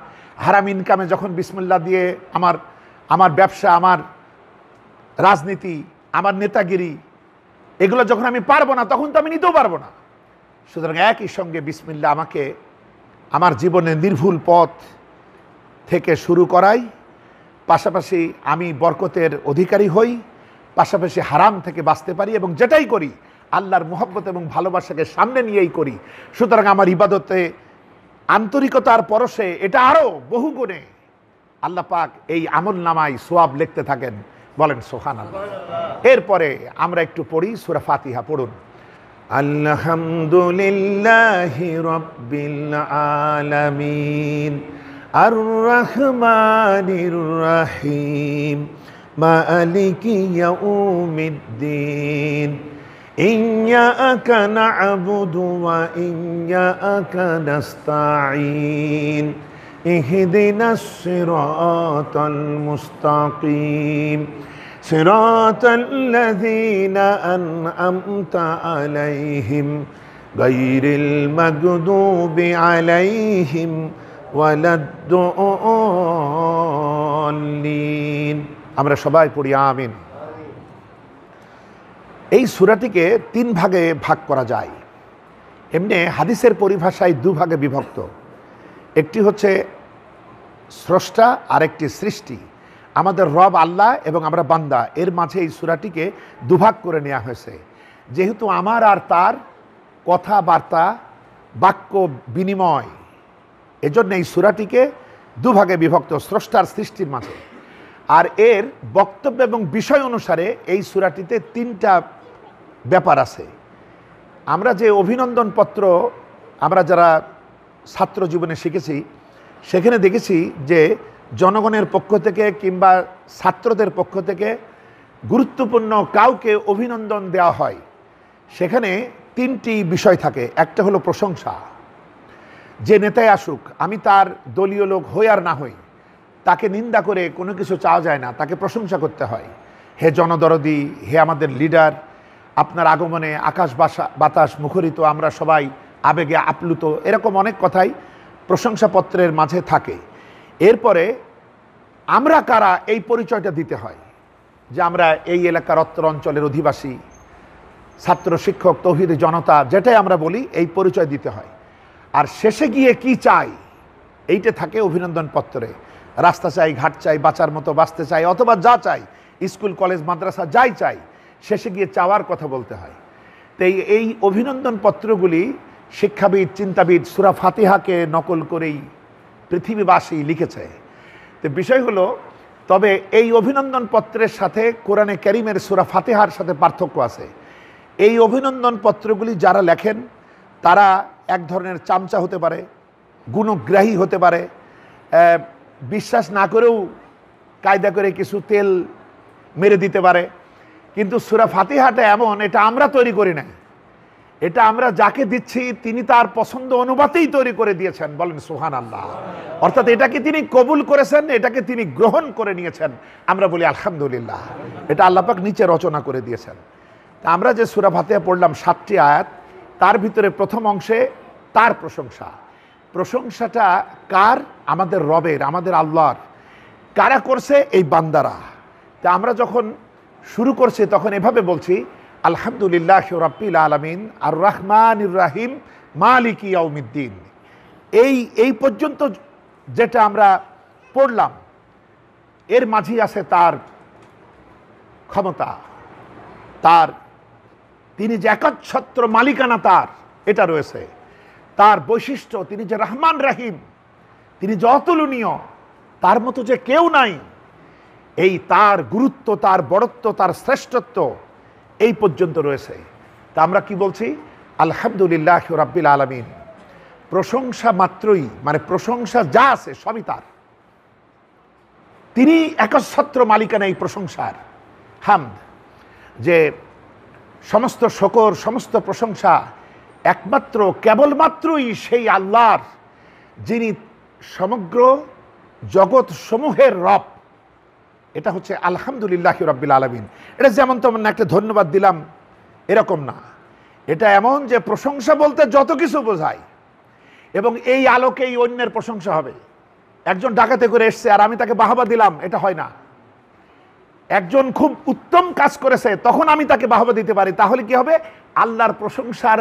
S1: হারাম ইনকামে যখন বিসমিল্লাহ দিয়ে আমার ব্যবসা, আমার রাজনীতি, আমার নেতাগিরি এগুলো যখন আমি পারবো না, তখন তো আমি নিতেও পারবো না। সুতরাং একই সঙ্গে বিসমিল্লাহ আমাকে আমার জীবনের নির্ভুল পথ থেকে শুরু করাই, পাশাপাশি আমি বরকতের অধিকারী হই, পাশাপাশি হারাম থেকে বাঁচতে পারি, এবং যেটাই করি আল্লাহর মুহাব্বত এবং ভালোবাসাকে সামনে নিয়েই করি। সুতরাং আমার ইবাদতে আন্তরিকতার পরশে এটা আরও বহু গুণে আল্লাহ পাক এই আমল নামায় সোয়াব লিখতে থাকেন, বলেন সুবহানাল্লাহ। এরপরে আমরা একটু পড়ি সূরা ফাতিহা, পড়ুন। আলহামদুলিল্লাহি রাব্বিল আলামিন আর রহমানির রহিম মালিকি ইয়াউমিদ্দিন ইয়্যাকা না'বুদু ওয়া ইয়্যাকা নাস্তাঈন ইহদিনাস সিরাতাল মুস্তাকিম সিরাতাল্লাযীনা আন'আমতা আলাইহিম গায়রিল মাগদুবি আলাইহিম ওয়ালাদ-দাল্লিন। আমরা সবাই পড়ি আমিন। এই সূরাটিকে 3 ভাগে ভাগ করা যায়। এমনি হাদিসের পরিভাষায় 2 ভাগে বিভক্ত, একটি হচ্ছে স্রষ্টা আর একটি সৃষ্টি। আমাদের রব আল্লাহ এবং আমরা বান্দা, এর মাঝে এই সূরাটিকে 2 ভাগ করে নেওয়া হয়েছে। যেহেতু আমার আর তার কথাবার্তা, বাক্য বিনিময়, এজন্য এই সূরাটিকে 2 ভাগে বিভক্ত, স্রষ্টার সৃষ্টির মাঝে। আর এর বক্তব্য এবং বিষয় অনুসারে এই সূরাটিতে 3টা ব্যাপার আছে। আমরা যে অভিনন্দন পত্র আমরা যারা ছাত্র জীবনে শিখেছি, সেখানে দেখেছি যে জনগণের পক্ষ থেকে কিংবা ছাত্রদের পক্ষ থেকে গুরুত্বপূর্ণ কাউকে অভিনন্দন দেওয়া হয়, সেখানে 3টি বিষয় থাকে। একটা হলো প্রশংসা, যে নেতাই আসুক, আমি তার দলীয় লোক হই আর না হই, তাকে নিন্দা করে কোনো কিছু চাওয়া যায় না, তাকে প্রশংসা করতে হয়। হে জনদরদি, হে আমাদের লিডার, আপনার আগমনে আকাশ বাতাস মুখরিত, আমরা সবাই আবেগে আপ্লুত, এরকম অনেক কথাই প্রশংসাপত্রের মাঝে থাকে। এরপরে আমরা কারা এই পরিচয়টা দিতে হয় যে আমরা এই এলাকার অত্র অঞ্চলের অধিবাসী, ছাত্র শিক্ষক তৌহিদি জনতা, যেটাই আমরা বলি এই পরিচয় দিতে হয়। আর শেষে গিয়ে কি চাই এইটা থাকে অভিনন্দন পত্রে। রাস্তা চাই, ঘাট চাই, বাঁচার মতো বাঁচতে চাই, অথবা যা চাই, স্কুল কলেজ মাদ্রাসা যাই চাই, শেষে গিয়ে চাওয়ার কথা বলতে হয়। তো এই অভিনন্দন পত্রগুলি শিক্ষাবিদ চিন্তাবিদ সূরা ফাতিহাকে নকল করেই পৃথিবীবাসী লিখেছে। তো বিষয় হলো, তবে এই অভিনন্দন পত্রের সাথে কোরআনে কারীমের সূরা ফাতিহার সাথে পার্থক্য আছে। এই অভিনন্দন পত্রগুলি যারা লেখেন তারা এক ধরনের চামচা হতে পারে, গুণগ্রাহী হতে পারে, বিশ্বাস না করেও কায়দা করে কিছু তেল মেরে দিতে পারে। কিন্তু সূরা ফাতিহাটা এমন, এটা আমরা তৈরি করি নাই, এটা আমরা যাকে দিচ্ছি তিনি তার পছন্দ অনুপাতেই তৈরি করে দিয়েছেন, বলেন সুবহানাল্লাহ। অর্থাৎ এটাকে তিনি কবুল করেছেন, এটাকে তিনি গ্রহণ করে নিয়েছেন, আমরা বলি আলহামদুলিল্লাহ। এটা আল্লাহ পাক নিচে রচনা করে দিয়েছেন। তা আমরা যে সূরা ফাতিহা পড়লাম 7টি আয়াত, তার ভিতরে প্রথম অংশে তার প্রশংসা। প্রশংসাটা কার? আমাদের রবের, আমাদের আল্লাহর। কারা করছে? এই বান্দারা। তা আমরা যখন শুরু করছি তখন এভাবে বলছি, আলহামদুলিল্লাহ রাব্বিল আলামিন আর রহমানির রাহিম মালিকি ইয়াউমিদ্দিন। এই পর্যন্ত যেটা আমরা পড়লাম এর মাঝেই আছে তার ক্ষমতা, তার তিনি যে একচ্ছত্র মালিকানা তার এটা রয়েছে, তার বৈশিষ্ট্য, তিনি যে রহমান রাহিম, তিনি যে অতুলনীয়, তার মতো যে কেউ নাই, এই তার গুরুত্ব, তার বড়ত্ব, তার শ্রেষ্ঠত্ব এই পর্যন্ত রয়েছে। তা আমরা কি বলছি? আলহামদুলিল্লাহ রাব্বিল আলামিন। প্রশংসা মাত্রই, মানে প্রশংসা যা আছে সবই তার, তিনি একচ্ছত্র মালিকানা এই প্রশংসার। হামদ, যে সমস্ত শকর, সমস্ত প্রশংসা একমাত্র কেবলমাত্রই সেই আল্লাহর, যিনি সমগ্র জগৎ সমূহের রব। এটা হচ্ছে আলহামদুলিল্লাহ রাব্বিল আলামিন। এটা যেমন তেমন একটা ধন্যবাদ দিলাম এরকম না, এটা এমন যে প্রশংসা বলতে যত কিছু বোঝায়, এবং এই আলোকেই অন্যের প্রশংসা হবে। একজন ডাকাতি করে এসছে আর আমি তাকে বাহবা দিলাম, এটা হয় না। একজন খুব উত্তম কাজ করেছে তখন আমি তাকে বাহবা দিতে পারি, তাহলে কি হবে? আল্লাহর প্রশংসার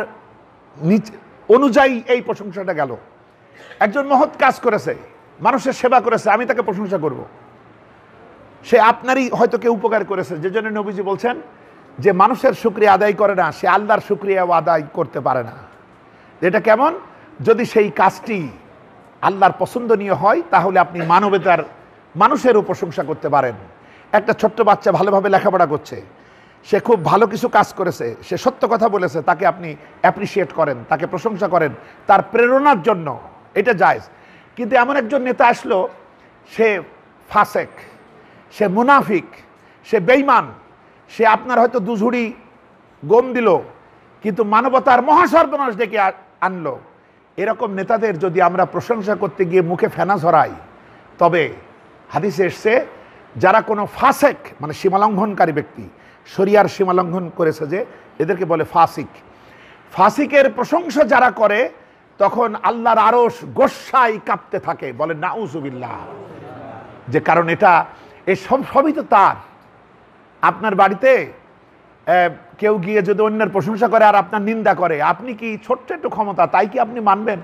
S1: নিচে অনুযায়ী এই প্রশংসাটা গেল। একজন মহৎ কাজ করেছে, মানুষের সেবা করেছে, আমি তাকে প্রশংসা করব। সে আপনারই হয়তো কেউ উপকার করেছে, যে জন্য নবীজি বলছেন যে মানুষের শুকরিয়া আদায় করে না, সে আল্লাহর শুকরিয়াও আদায় করতে পারে না। এটা কেমন? যদি সেই কাজটি আল্লাহর পছন্দনীয় হয় তাহলে আপনি মানবতার মানুষেরও প্রশংসা করতে পারেন। একটা ছোট্ট বাচ্চা ভালোভাবে লেখাপড়া করছে, সে খুব ভালো কিছু কাজ করেছে, সে সত্য কথা বলেছে, তাকে আপনি অ্যাপ্রিসিয়েট করেন, তাকে প্রশংসা করেন তার প্রেরণার জন্য, এটা জায়েজ। কিন্তু এমন একজন নেতা আসলো, সে ফাসেক, সে মুনাফিক, সে বেঈমান, সে আপনার হয়তো দুঝুড়ি গম দিল কিন্তু মানবতার মহাসর্বনাশ ডেকে আনলো। এরকম নেতাদের যদি আমরা প্রশংসা করতে গিয়ে মুখে ফেনা ঝরাই, তবে হাদিসে এসছে যারা কোনো ফাসেক, মানে সীমালঙ্ঘনকারী ব্যক্তি, শরিয়ার সীমালঙ্ঘন করেছে, যে এদেরকে বলে ফাসিক। ফাসিকের প্রশংসা যারা করে তখন আল্লাহর আরশ গোস্বায় কাঁপতে থাকে, বলে নাউজুবিল্লাহ। যে কারণ এটা এই সবই তো তার। আপনার বাড়িতে কেউ গিয়ে যদি অন্যের প্রশংসা করে আর আপনার নিন্দা করে, আপনি কি ছোট্ট একটু ক্ষমতা, তাই কি আপনি মানবেন?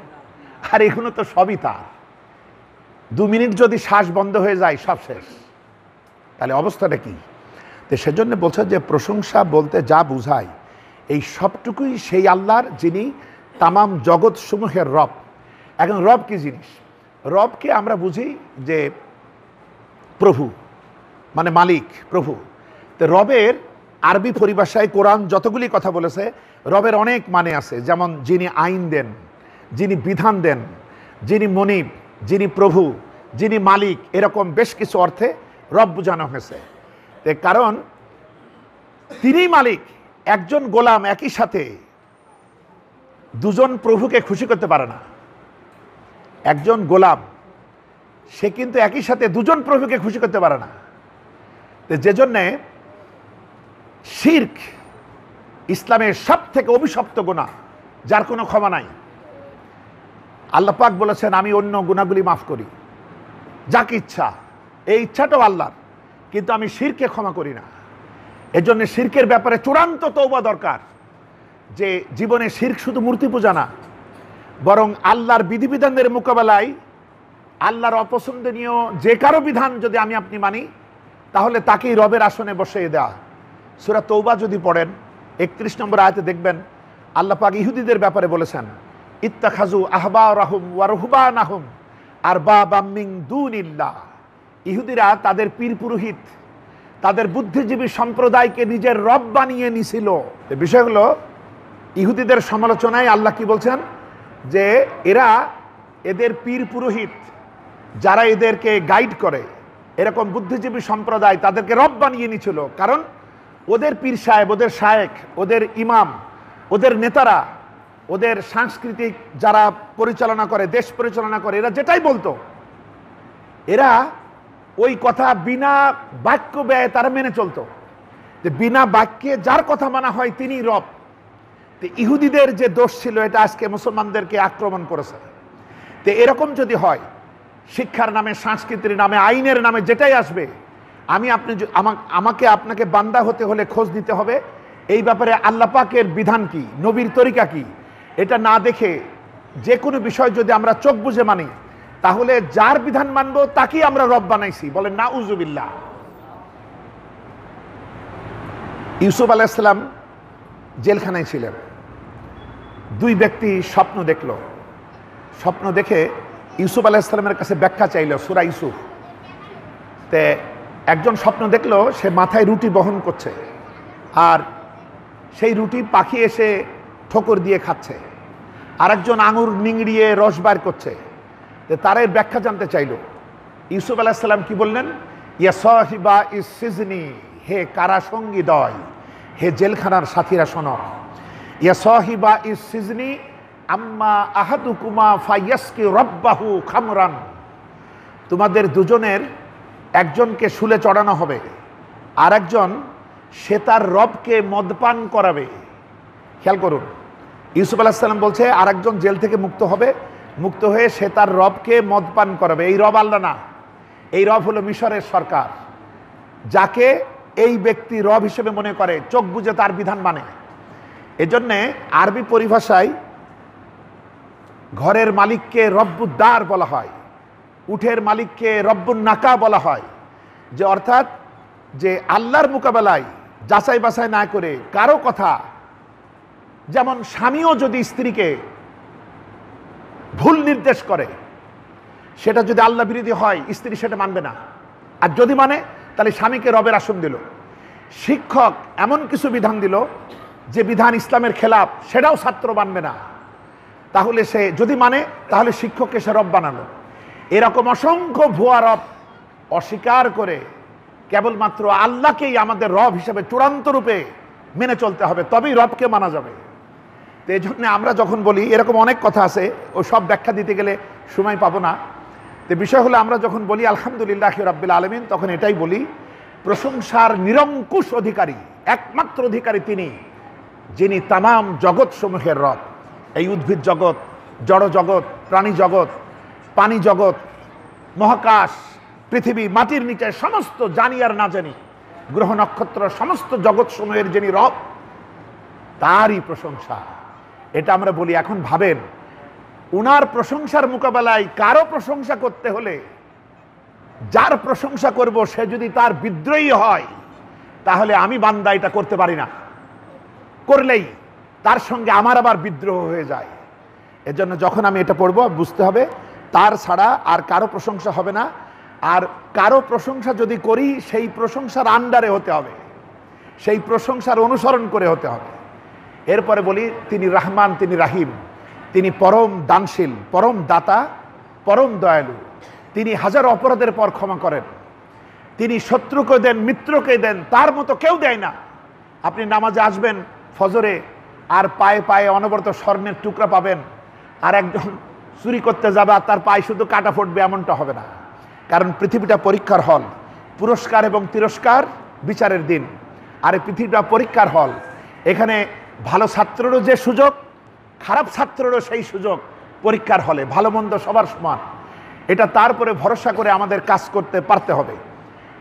S1: আর এগুলো তো সবই তার। 2 মিনিট যদি শ্বাস বন্ধ হয়ে যায় সব শেষ, তাহলে অবস্থাটা কি? তো সেজন্য বলছে যে প্রশংসা বলতে যা বুঝায় এই সবটুকুই সেই আল্লাহর, যিনি তামাম জগৎ সমূহের রব। এখন রব কি জিনিস? রবকে আমরা বুঝি যে প্রভু, মানে মালিক, প্রভু। তো রবের আরবি পরিভাষায় কোরআন যতগুলি কথা বলেছে, রবের অনেক মানে আছে। যেমন যিনি আইন দেন, যিনি বিধান দেন, যিনি মনিব, যিনি প্রভু, যিনি মালিক, এরকম বেশ কিছু অর্থে রব বোঝানো হয়েছে। কারণ তিনি মালিক, একজন গোলাম একই সাথে দুজন প্রভুকে খুশি করতে পারে না। একজন গোলাম সে কিন্তু একই সাথে দুজন প্রভুকে খুশি করতে পারে না। যে জন্যে শিরক ইসলামের সব থেকে অভিশপ্ত গুনাহ, যার কোনো ক্ষমা নাই। আল্লাহ পাক বলেছেন আমি অন্য গুনাহগুলি মাফ করি যাকে ইচ্ছা, এই ইচ্ছাটাও আল্লাহর, কিন্তু আমি শিরকে ক্ষমা করি না। এজন্য শিরকের ব্যাপারে চূড়ান্ত তওবা দরকার, যে জীবনে শিরক শুধু মূর্তি পূজা না, বরং আল্লাহর বিধিবিধানের মোকাবেলায় আল্লাহর অপছন্দনীয় যে কারো বিধান যদি আমি আপনি মানি, তাহলে তাকেই রবের আসনে বসিয়ে দেওয়া। সূরা তওবা যদি পড়েন 31 নম্বর আয়াতে দেখবেন আল্লাহ পাক ইহুদিদের ব্যাপারে বলেছেন, ইত্তাখাযু আহবারাহুম ওয়া রুহবানাহুম আরবাবাম মিন দুনিল্লাহ। ইহুদিরা তাদের পীর পুরোহিত, তাদের বুদ্ধিজীবী সম্প্রদায়কে নিজের রব বানিয়ে নিছিল। এই বিষয়গুলো ইহুদিদের সমালোচনায় আল্লাহ কি বলছেন, যে এরা এদের পীর পুরোহিত যারা এদেরকে গাইড করে, এরকম বুদ্ধিজীবী সম্প্রদায় তাদেরকে রব বানিয়ে নিছিল। কারণ ওদের পীর সাহেব, ওদের শায়েখ, ওদের ইমাম, ওদের নেতারা, ওদের সাংস্কৃতিক যারা পরিচালনা করে, দেশ পরিচালনা করে, এরা যেটাই বলতো এরা ওই কথা বিনা বাক্য ব্যয় তারা মেনে চলতো। যে বিনা বাক্যে যার কথা মানা হয় তিনি রব। তো ইহুদিদের যে দোষ ছিল এটা আজকে মুসলমানদেরকে আক্রমণ করেছে। তো এরকম যদি হয়, শিক্ষার নামে, সংস্কৃতির নামে, আইনের নামে যেটাই আসবে, আমাকে আপনাকে বান্দা হতে হলে খোঁজ দিতে হবে এই ব্যাপারে আল্লাহ পাকের বিধান কি, নবীর তরিকা কি। এটা না দেখে যে কোনো বিষয় যদি আমরা চোখ বুঝে মানি, তাহলে যার বিধান মানবো তাকেই আমরা রব বানাইছি। বলেন নাউজুবিল্লাহ। ইউসুফ আলাইহিস সালাম জেলখানায় ছিলেন। দুই ব্যক্তি স্বপ্ন দেখল। স্বপ্ন দেখে ইউসুফ আলাইহিস সালামের কাছে ব্যাখ্যা চাইল, সূরা ইউসুফ। তে একজন স্বপ্ন দেখল সে মাথায় রুটি বহন করছে, আর সেই রুটি পাখি এসে ঠোকর দিয়ে খাচ্ছে। আরেকজন আঙুর নিংড়িয়ে রস বার করছে। তার এর ব্যাখ্যা জানতে চাইল। ইউসুফ আলাইহিস সালাম কি বললেন, ইয়া সাহিবা ইস-সিজনি, হে কারাসঙ্গী দয়, হে জেলখানার সাথীরা শোনো। ইয়া সাহিবা ইস-সিজনি আম্মা আহাদুকুমা ফায়াসকি রাব্বাহু খামরান। তোমাদের দুজনের একজনকে শুলে চড়ানো হবে, আর একজন সে তার রবকে মদপান করাবে। খেয়াল করুন, ইউসুফ আলাইহিস সালাম বলছে আরেকজন জেল থেকে মুক্ত হবে, মুক্ত হয়ে সে তার রবকে মদপান করাবে। এই রব আল্লাহ না, এই রব হলো মিশরের সরকার, যাকে এই ব্যক্তি রব হিসেবে মনে করে, চোখ বুঝে তার বিধান মানে। এজন্যে আরবি পরিভাষায় ঘরের মালিককে রব্বুদ্দার বলা হয়, উঠের মালিককে রব্বুন নাকা বলা হয়। যে অর্থাৎ যে আল্লাহর মোকাবেলায় যাচাই বাছাই না করে কারো কথা, যেমন স্বামীও যদি স্ত্রীকে ভুল নির্দেশ করে, সেটা যদি আল্লাহ বিরোধী হয়, স্ত্রী সেটা মানবে না। আর যদি মানে, তাহলে স্বামীকে রবের আসন দিল। শিক্ষক এমন কিছু বিধান দিল যে বিধান ইসলামের খেলাফ, সেটাও ছাত্র মানবে না। তাহলে সে যদি মানে, তাহলে শিক্ষককে সে রব বানালো। এরকম অসংখ্য ভুয়া রব অস্বীকার করে কেবলমাত্র আল্লাহকেই আমাদের রব হিসেবে চূড়ান্ত রূপে মেনে চলতে হবে, তবেই রবকে মানা যাবে। তো এই জন্য আমরা যখন বলি, এরকম অনেক কথা আছে, ও সব ব্যাখ্যা দিতে গেলে সময় পাবো না। তো বিষয় হলো, আমরা যখন বলি আলহামদুলিল্লাহ রাব্বিল আলামিন, তখন এটাই বলি, প্রশংসার নিরঙ্কুশ অধিকারী, একমাত্র অধিকারী তিনি, যিনি তামাম জগৎ সমূহের রব। এই উদ্ভিদ জগৎ, জড় জগৎ, প্রাণী জগৎ, পানি জগৎ, মহাকাশ, পৃথিবী, মাটির নিচে সমস্ত জানি আর না জানি, গ্রহ নক্ষত্র, সমস্ত জগৎ সমূহের যিনি রব, তারই প্রশংসা। এটা আমরা বলি। এখন ভাবেন, উনার প্রশংসার মোকাবেলায় কারো প্রশংসা করতে হলে, যার প্রশংসা করব সে যদি তার বিদ্রোহী হয়, তাহলে আমি বান্দা এটা করতে পারি না। করলেই তার সঙ্গে আমার আবার বিদ্রোহ হয়ে যায়। এজন্য যখন আমি এটা পড়ব, বুঝতে হবে তার ছাড়া আর কারো প্রশংসা হবে না। আর কারো প্রশংসা যদি করি, সেই প্রশংসার আন্ডারে হতে হবে, সেই প্রশংসার অনুসরণ করে হতে হবে। এরপরে বলি, তিনি রহমান, তিনি রাহিম, তিনি পরম দানশীল, পরম দাতা, পরম দয়ালু। তিনি হাজার অপরাধের পর ক্ষমা করেন। তিনি শত্রুকে দেন, মিত্রকে দেন, তার মতো কেউ দেয় না। আপনি নামাজে আসবেন ফজরে, আর পায়ে পায়ে অনবরত স্বর্ণের টুকরা পাবেন, আর একজন চুরি করতে যাবে আর তার পায়ে শুধু কাটা ফুটবে, এমনটা হবে না। কারণ পৃথিবীটা পরীক্ষার হল, পুরস্কার এবং তিরস্কার বিচারের দিন। আর এই পৃথিবীটা পরীক্ষার হল, এখানে ভালো ছাত্রেরও যে সুযোগ, খারাপ ছাত্রেরও সেই সুযোগ পরীক্ষার হলে, ভালো মন্দ সবার সমান। এটা তারপরে ভরসা করে আমাদের কাজ করতে পারতে হবে।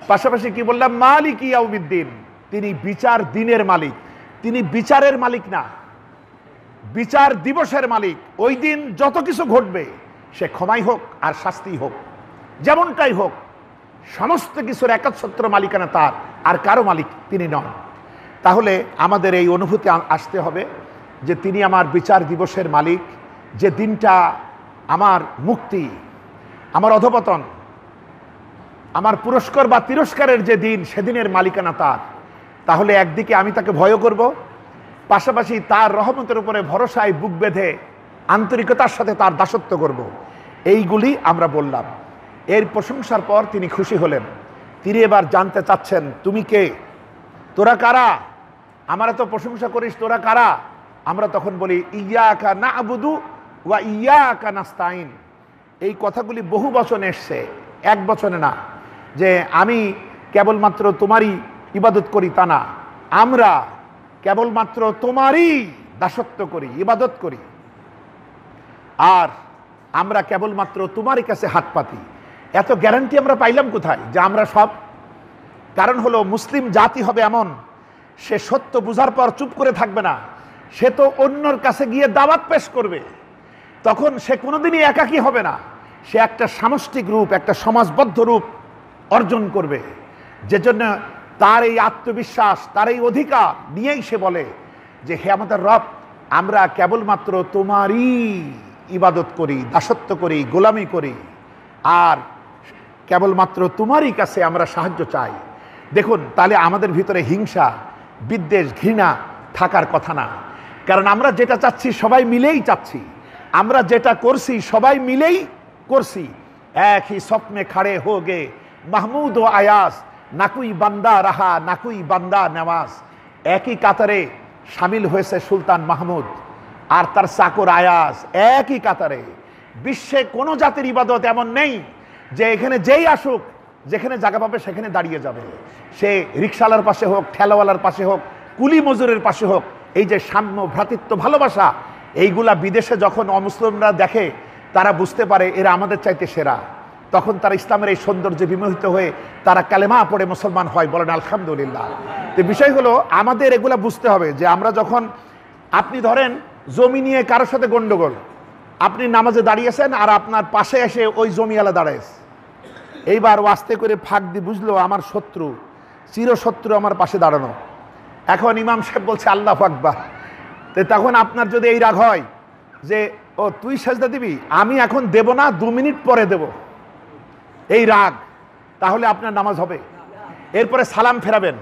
S1: পাশাপাশি কি বললাম, মালিক ইয়াউমিদ্দিন, তিনি বিচার দিনের মালিক, তিনি বিচারের মালিক না, বিচার দিবসের মালিক। ওই দিন যত কিছু ঘটবে, সে ক্ষমাই হোক আর শাস্তি হোক, যেমনটাই হোক, সমস্ত কিছুর একচ্ছত্র মালিকানা তার, আর কারো মালিক তিনি নন। তাহলে আমাদের এই অনুভূতি আসতে হবে যে তিনি আমার বিচার দিবসের মালিক, যে দিনটা আমার মুক্তি, আমার অধপতন, আমার পুরস্কার বা তিরস্কারের যে দিন, সেদিনের মালিকানা তার। তাহলে একদিকে আমি তাকে ভয় করব, পাশাপাশি তার রহমতের উপরে ভরসায় বুক বেঁধে আন্তরিকতার সাথে তার দাসত্ব করব। এইগুলি আমরা বললাম। এর প্রশংসার পর তিনি খুশি হলেন। তিনি এবার জানতে চাচ্ছেন, তুমি কে, তোরা কারা, আমরা তো প্রশংসা করিস, তোরা কারা? আমরা তখন বলি ইয়াকা না'বুদু ওয়া ইয়াকা নাস্তাইন। এই কথাগুলি বহু বচনে এসছে, এক বচনে না। যে আমি কেবলমাত্র তোমারই ইবাদত করি তা না, আমরা কেবলমাত্র তোমারই দাসত্ব করি, ইবাদত করি, আর আমরা কেবলমাত্র তোমারই কাছে হাত পাতি। এত গ্যারান্টি আমরা পাইলাম কোথায় যে আমরা সব? কারণ হলো, মুসলিম জাতি হবে এমন, সে সত্য বুঝার পর চুপ করে থাকবে না, সে তো অন্যর কাছে গিয়ে দাওয়াত পেশ করবে। তখন সে কোনোদিনই একাকী হবে না, সে একটা সামষ্টিক রূপ, একটা সমাজবদ্ধ রূপ অর্জন করবে। যে জন্য তার এই আত্মবিশ্বাস, তার এই অধিকার নিয়েই সে বলে যে হে আমাদের রব, আমরা কেবলমাত্র তোমারই ইবাদত করি, দাসত্ব করি, গোলামি করি, আর কেবলমাত্র তোমারই কাছে আমরা সাহায্য চাই। দেখুন, তাহলে আমাদের ভিতরে হিংসা, বিদ্বেষ, ঘৃণা থাকার কথা না। কারণ আমরা যেটা চাচ্ছি সবাই মিলেই চাচ্ছি, আমরা যেটা করছি সবাই মিলেই করছি। এক হি স্বপ্নে খাড়ে হো গে মাহমুদ ও আয়াস, নাকুই বান্দা রাহা নাকুই বান্দা নেওয়াজ। একই কাতারে সামিল হয়েছে সুলতান মাহমুদ আর তার চাকর আয়াস, একই কাতারে। বিশ্বে কোনো জাতির ইবাদত এমন নেই যে এখানে যেই আসুক, যেখানে জায়গা পাবে সেখানে দাঁড়িয়ে যাবে। সে রিক্সাওয়ালার পাশে হোক, ঠেলাওয়ালার পাশে হোক, কুলি মজুরের পাশে হোক। এই যে সাম্য, ভ্রাতৃত্ব, ভালোবাসা, এইগুলা বিদেশে যখন অমুসলিমরা দেখে, তারা বুঝতে পারে এরা আমাদের চাইতে সেরা। তখন তারা ইসলামের এই সৌন্দর্যে বিমোহিত হয়ে তারা কালেমা পড়ে মুসলমান হয়, বলেন আলহামদুলিল্লাহ। তো বিষয় হলো, আমাদের এগুলা বুঝতে হবে যে আমরা যখন, আপনি ধরেন জমি নিয়ে কারোর সাথে গন্ডগোল, আপনি নামাজে দাঁড়িয়েছেন আর আপনার পাশে এসে ওই জমিওয়ালা দাঁড়ায়ছে, এইবার আস্তে করে ফাঁক দিয়ে বুঝলো আমার শত্রু, চিরশত্রু আমার পাশে দাঁড়ানো। এখন ইমাম সাহেব বলছে আল্লাহু আকবার। তো তখন আপনার যদি এই রাগ হয় যে ও তুই সেজদা দিবি, আমি এখন দেব না, 2 মিনিট পরে দেব, এই রাগ, তাহলে আপনার নামাজ হবে। এরপরে সালাম ফেরাবেন,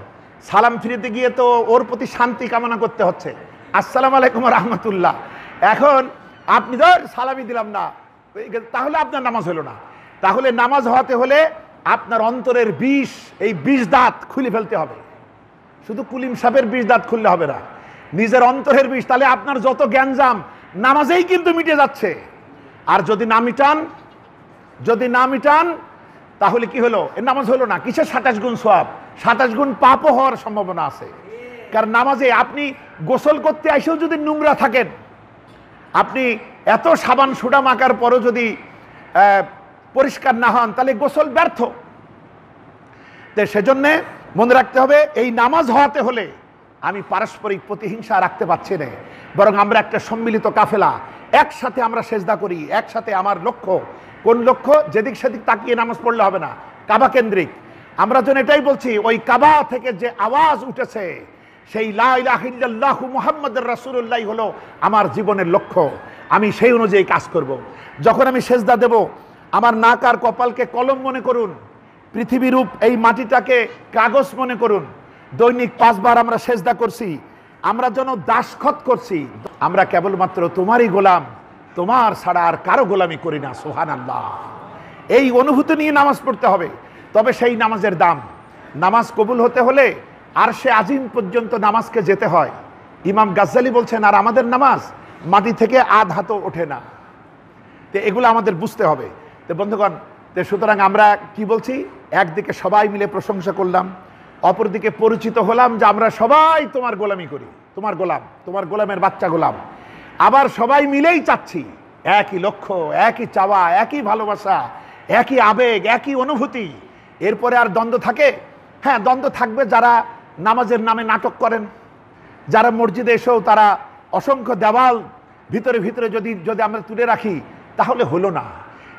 S1: সালাম ফিরিতে গিয়ে তো ওর প্রতি শান্তি কামনা করতে হচ্ছে, আসসালামু আলাইকুম রহমতুল্লাহ। এখন আপনি ধর সালামি দিলাম না, তাহলে আপনার নামাজ হলো না। তাহলে নামাজ হওয়াতে হলে আপনার অন্তরের বিষ, এই বিষ দাঁত খুলে ফেলতে হবে। শুধু কুলিম সাপের বিষ দাঁত খুললে হবে না, নিজের অন্তরের বিষ। তাহলে আপনার যত জ্ঞানজাম নামাজেই কিন্তু মিটে যাচ্ছে। আর যদি না মিটান তাহলে কি হলো? এর নামাজ হলো না। কিসের 27 গুণ সওয়াব? 27 গুণ পাপও হওয়ার সম্ভাবনা আছে। কারণ নামাজে আপনি গোসল করতে এসেও যদি নোংরা থাকেন, আপনি এত সাবান সুডা মাখার পরও যদি পরিষ্কার না হন, তাহলে গোসল ব্যর্থ। তো সেজন্যে মনে রাখতে হবে, এই নামাজ হওয়াতে হলে আমি পারস্পরিক প্রতিহিংসা রাখতে পারছি না, বরং আমরা একটা সম্মিলিত কাফেলা, একসাথে আমরা সেজদা করি, একসাথে। আমার লক্ষ্য, কোন লক্ষ্য? যেদিক সেদিক তাকিয়ে নামাজ পড়লে হবে না, কাবা কেন্দ্রিক। আমরা যেন এটাই বলছি, ওই কাবা থেকে যে আওয়াজ উঠেছে, সেই লা ইলাহা ইল্লাল্লাহু মুহাম্মাদুর রাসূলুল্লাহ হলো আমার জীবনের লক্ষ্য। আমি সেই অনুযায়ী কাজ করব। যখন আমি সেজদা দেব, আমার নাক আর কপালকে কলম মনে করুন, পৃথিবীরূপ এই মাটিটাকে কাগজ মনে করুন। দৈনিক 5 বার আমরা সেজদা করছি, আমরা যেন দাসখত করছি। আমরা কেবলমাত্র তোমারই গোলাম, তোমার ছাড়া আর কারো গোলামি করি না। সুবহানাল্লাহ। এই অনুভূতি নিয়ে নামাজ পড়তে হবে। তবে সেই নামাজের দাম, নামাজ কবুল হতে হলে আরশে আজিম পর্যন্ত নামাজকে যেতে হয়। ইমাম গাজ্জালি বলছেন, আর আমাদের নামাজ মাটি থেকে আধ হাতও ওঠে না। তো এগুলো আমাদের বুঝতে হবে। তো বন্ধুগণ, তো সুতরাং আমরা কি বলছি, একদিকে সবাই মিলে প্রশংসা করলাম, অপরদিকে পরিচিত হলাম যে আমরা সবাই তোমার গোলামি করি, তোমার গোলাম, তোমার গোলামের বাচ্চা গোলাম। আবার সবাই মিলেই চাচ্ছি, একই লক্ষ্য, একই চাওয়া, একই ভালোবাসা, একই আবেগ, একই অনুভূতি। এরপরে আর দ্বন্দ্ব থাকে? হ্যাঁ, দ্বন্দ্ব থাকবে যারা নামাজের নামে নাটক করেন, যারা মসজিদে এসেও তারা অসংখ্য দেওয়াল ভিতরে ভিতরে যদি যদি আমরা তুলে রাখি তাহলে হলো না।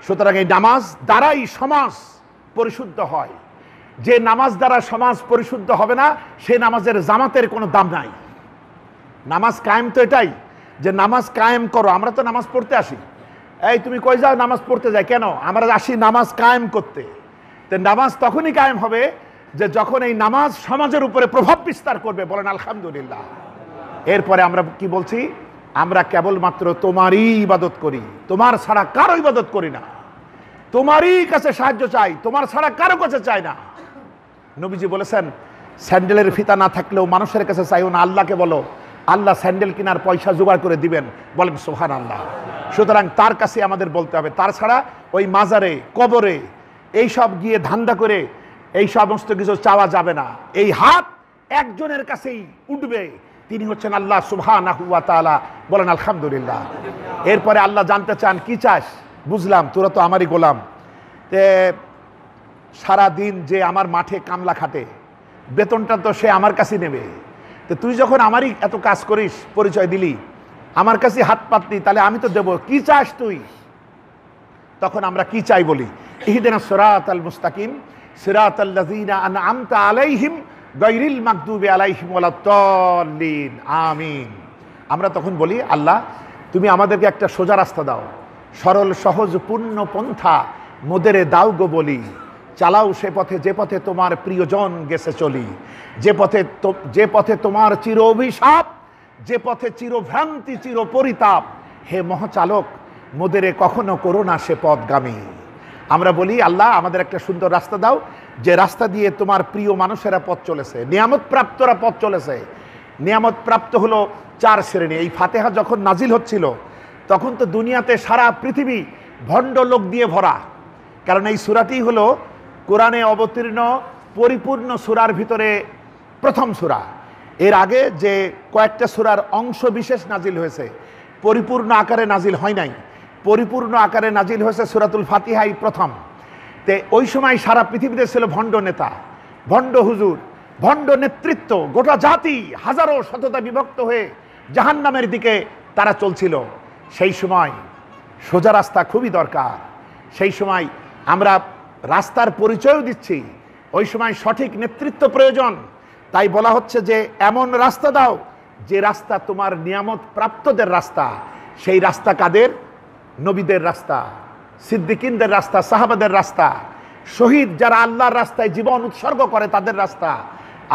S1: সুতরাং এই নামাজ দ্বারাই সমাজ পরিশুদ্ধ হয়। যে নামাজ দ্বারা সমাজ পরিশুদ্ধ হবে না, সে নামাজের জামাতের কোনো দাম নাই। নামাজ কায়েম তো এটাই যে নামাজ কায়েম করো। আমরা তো নামাজ পড়তে আসি, এই তুমি কই যাও? নামাজ পড়তে যাই। কেন? আমরা আসি নামাজ কায়েম করতে। তো নামাজ তখনই কায়েম হবে যে যখন এই নামাজ সমাজের উপরে প্রভাব বিস্তার করবে। বলেন আলহামদুলিল্লাহ। এরপরে আমরা কি বলছি? আমরা কেবলমাত্র তোমারই ইবাদত করি, তোমার ছাড়া কারো ইবাদত করি না, তোমারই কাছে সাহায্য চাই, তোমার ছাড়া কারো কাছে চাই না। নবীজি বলেছেন, স্যান্ডেলের ফিতা না থাকলেও মানুষের কাছে চাইও না, আল্লাহকে বলো, আল্লাহ স্যান্ডেল কেনার পয়সা জোগাড় করে দিবেন। বলেন সুবহানাল্লাহ। সুতরাং তার কাছে আমাদের বলতে হবে, তার ছাড়া ওই মাজারে, কবরে এইসব গিয়ে ধান্দা করে এই সমস্ত কিছু চাওয়া যাবে না। এই হাত একজনের কাছেই উঠবে, তিনি হচ্ছেন আল্লাহ সুবহানাহু ওয়া তাআলা। বলেন আলহামদুলিল্লাহ। এরপরে আল্লাহ জানতে চান, কি চাস? বুঝলাম তোরা তো আমারই গোলাম। তে সারা দিন যে আমার মাঠে কামলা খাটে, বেতনটা তো সে আমার কাছেই নেবে। তো তুই যখন আমারই এত কাজ করিস, পরিচয় দিলি, আমার কাছে হাত পাতলি, তাহলে আমি তো দেব। কি চাস তুই? তখন আমরা কি চাই বলি? ইহদিনাস সিরাতাল মুস্তাকিম সিরাতাল্লাযীনা আনআমতা আলাইহিম গায়রিল মাগদুবি আলাইহিম ওয়ালাদ-দাল্লিন আমিন। আমরা তখন বলি, আল্লাহ তুমি আমাদেরকে একটা সোজা রাস্তা দাও, সরল সহজ পূর্ণ পন্থা মোদেরে দাও গো বলি, চালাও সে পথে যে পথে তোমার প্রিয়জন গেছে চলি, যে পথে তোমার চির অভিশাপ, যে পথে চির ভ্রান্তি চির পরিতাপ, হে মহাচালক মোদেরে কখনো করো না সে পথগামী। আমরা বলি, আল্লাহ আমাদের একটা সুন্দর রাস্তা দাও, যে রাস্তা দিয়ে তোমার প্রিয় মানুষেরা পথ চলেছে, নিয়ামত প্রাপ্তরা পথ চলেছে। নিয়ামত প্রাপ্ত হলো 4 শ্রেণী। এই ফাতিহা যখন নাজিল হচ্ছিল তখন তো দুনিয়াতে সারা পৃথিবী ভণ্ড লোক দিয়ে ভরা, কারণ এই সূরাটি হলো কোরআনে অবতীর্ণ পরিপূর্ণ সূরার ভিতরে প্রথম সূরা। এর আগে যে কয়েকটা সূরার অংশ বিশেষ নাজিল হয়েছে, পরিপূর্ণ আকারে নাজিল হয় নাই। পরিপূর্ণ আকারে নাজিল হয়েছে সূরাতুল ফাতিহাই প্রথম। তে ওই সময় সারা পৃথিবীতে ছিল ভণ্ড নেতা, ভণ্ড হুজুর, ভণ্ড নেতৃত্ব, গোটা জাতি হাজারো শততা বিভক্ত হয়ে জাহান্নামের দিকে তারা চলছিল। সেই সময় সোজা রাস্তা খুবই দরকার। সেই সময় আমরা রাস্তার পরিচয়ও দিচ্ছি, ওই সময় সঠিক নেতৃত্ব প্রয়োজন। তাই বলা হচ্ছে যে এমন রাস্তা দাও যে রাস্তা তোমার নিয়ামত প্রাপ্তদের রাস্তা। সেই রাস্তা কাদের? নবীদের রাস্তা, সিদ্দিকিনদের রাস্তা, সাহাবাদের রাস্তা, শহীদ যারা আল্লাহর রাস্তায় জীবন উৎসর্গ করে তাদের রাস্তা,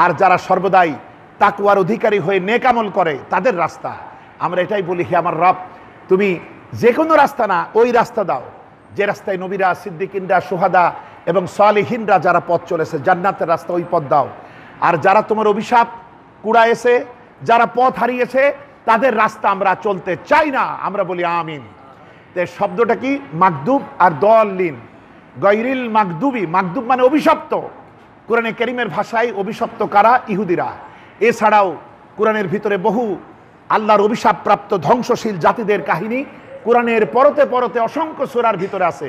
S1: আর যারা সর্বদাই তাকওয়ার অধিকারী হয়ে নেক আমল করে তাদের রাস্তা। আমরা এটাই বলি, হে আমার রব, তুমি যে কোনো রাস্তা না, ওই রাস্তা দাও যে রাস্তায় নবীরা, সিদ্দিকিনরা, সুহাদা এবং সালেহিনরা যারা পথ চলেছে, জান্নাতের রাস্তা, ওই পথ দাও। আর যারা তোমার অভিশাপ কুড়াইছে, যারা পথ হারিয়েছে, তাদের রাস্তা আমরা চলতে চাই না। আমরা বলি আমিন। শব্দটা কি? মাগদুব আর দল্লিন। গায়রিল মাগদুবি, মাগদুব মানে অভিশপ্ত। কোরআনে কারীমের ভাষায় অভিশপ্ত কারা? ইহুদিরা। এছাড়াও কোরআনের ভিতরে বহু আল্লাহর অভিশাপ প্রাপ্ত ধ্বংসশীল জাতিদের কাহিনী কোরআনের পরতে পরতে অসংখ্য সূরার ভিতরে আছে।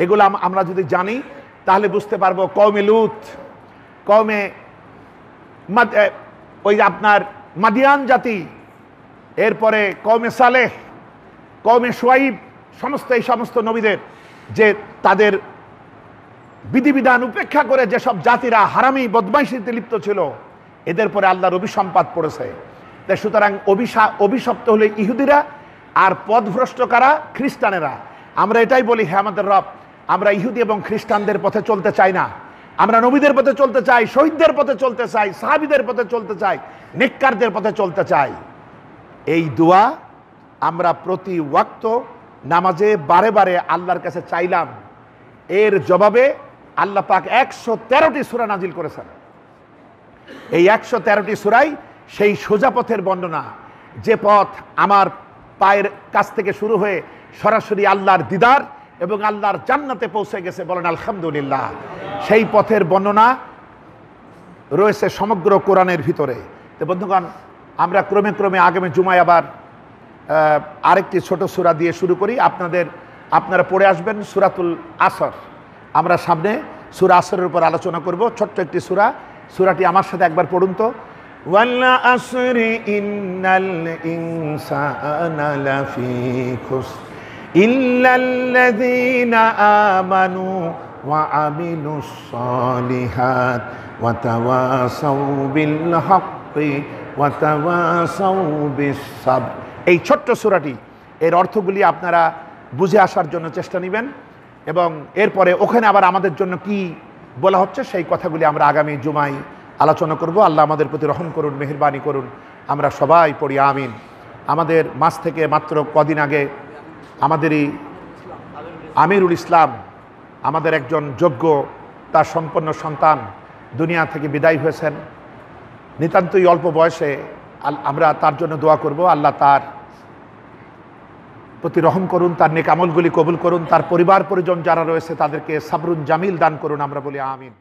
S1: এগুলো আমরা যদি জানি তাহলে বুঝতে পারবো। কওমে লূত, কওমে ওই আপনার মাদিয়ান জাতি, এরপরে কওমে সালেহ, কওমে শুআইব, এই সমস্ত নবীদের যে তাদের বিধিবিধান উপেক্ষা করে যেসব জাতিরা হারামি বদমাইশিতে লিপ্ত ছিল, এদের পরে আল্লাহর অভিসম্পাত পড়েছে। তাই সুতরাং অভিশপ্ত হলে ইহুদিরা, আর পথভ্রষ্ট কারা? খ্রিস্টানেরা। আমরা এটাই বলি, হে আমাদের রব, আমরা ইহুদি এবং খ্রিস্টানদের পথে চলতে চাই না, আমরা নবীদের পথে চলতে চাই, শহীদদের পথে চলতে চাই, সাহাবীদের পথে চলতে চাই, নেককারদের পথে চলতে চাই। এই দোয়া আমরা প্রতি ওয়াক্ত নামাজে বারে বারে আল্লাহর কাছে চাইলাম। এর জবাবে আল্লাহ পাক 113টি সূরা নাজিল করেছেন। এই 113টি সূরাই সেই সোজা পথের বর্ণনা, যে পথ আমার পায়ের কাছ থেকে শুরু হয়ে সরাসরি আল্লাহর দিদার এবং আল্লাহর জান্নাতে পৌঁছে গেছে, বলেন আলহামদুলিল্লাহ। সেই পথের বর্ণনা রয়েছে সমগ্র কোরআনের ভিতরে। তো বন্ধুগণ, আমরা ক্রমে ক্রমে আগামী জুমায় আবার আরেকটি ছোট সূরা দিয়ে শুরু করি। আপনারা পড়ে আসবেন সূরাতুল আসর। আমরা সামনে সূরা আসরের উপর আলোচনা করব, ছোট্ট একটি সূরা। সূরাটি আমার সাথে একবার পড়ুন তো। ওয়াল আসরি ইন্নাল ইনসানা লাফি খুসর ইল্লাল্লাযীনা আমানু ওয়া আমিলুস সালিহাত ওয়া তাওয়াসাউ বিল হাক্কি ওয়া তাওয়াসাউ বিস সাবর। এই ছোট্ট সূরাটি, এর অর্থগুলি আপনারা বুঝে আসার জন্য চেষ্টা নেবেন, এবং এরপরে ওখানে আবার আমাদের জন্য কি বলা হচ্ছে সেই কথাগুলি আমরা আগামী জুমায় আলোচনা করব। আল্লাহ আমাদের প্রতি রহম করুন, মেহেরবানি করুন। আমরা সবাই পড়ি আমিন। আমাদের মাঝ থেকে মাত্র কদিন আগে আমাদেরই আমিরুল ইসলাম, আমাদের একজন যোগ্য তার সম্পন্ন সন্তান, দুনিয়া থেকে বিদায় হয়েছেন নিতান্তই অল্প বয়সে। আমরা তার জন্য দোয়া করব, আল্লাহ তার প্রতি রহম করুন, তার নেক আমলগুলি কবুল করুন, তার পরিবার পরিজন যারা রয়েছে তাদেরকে সাবরুন জামিল দান করুন। আমরা বলি আমিন।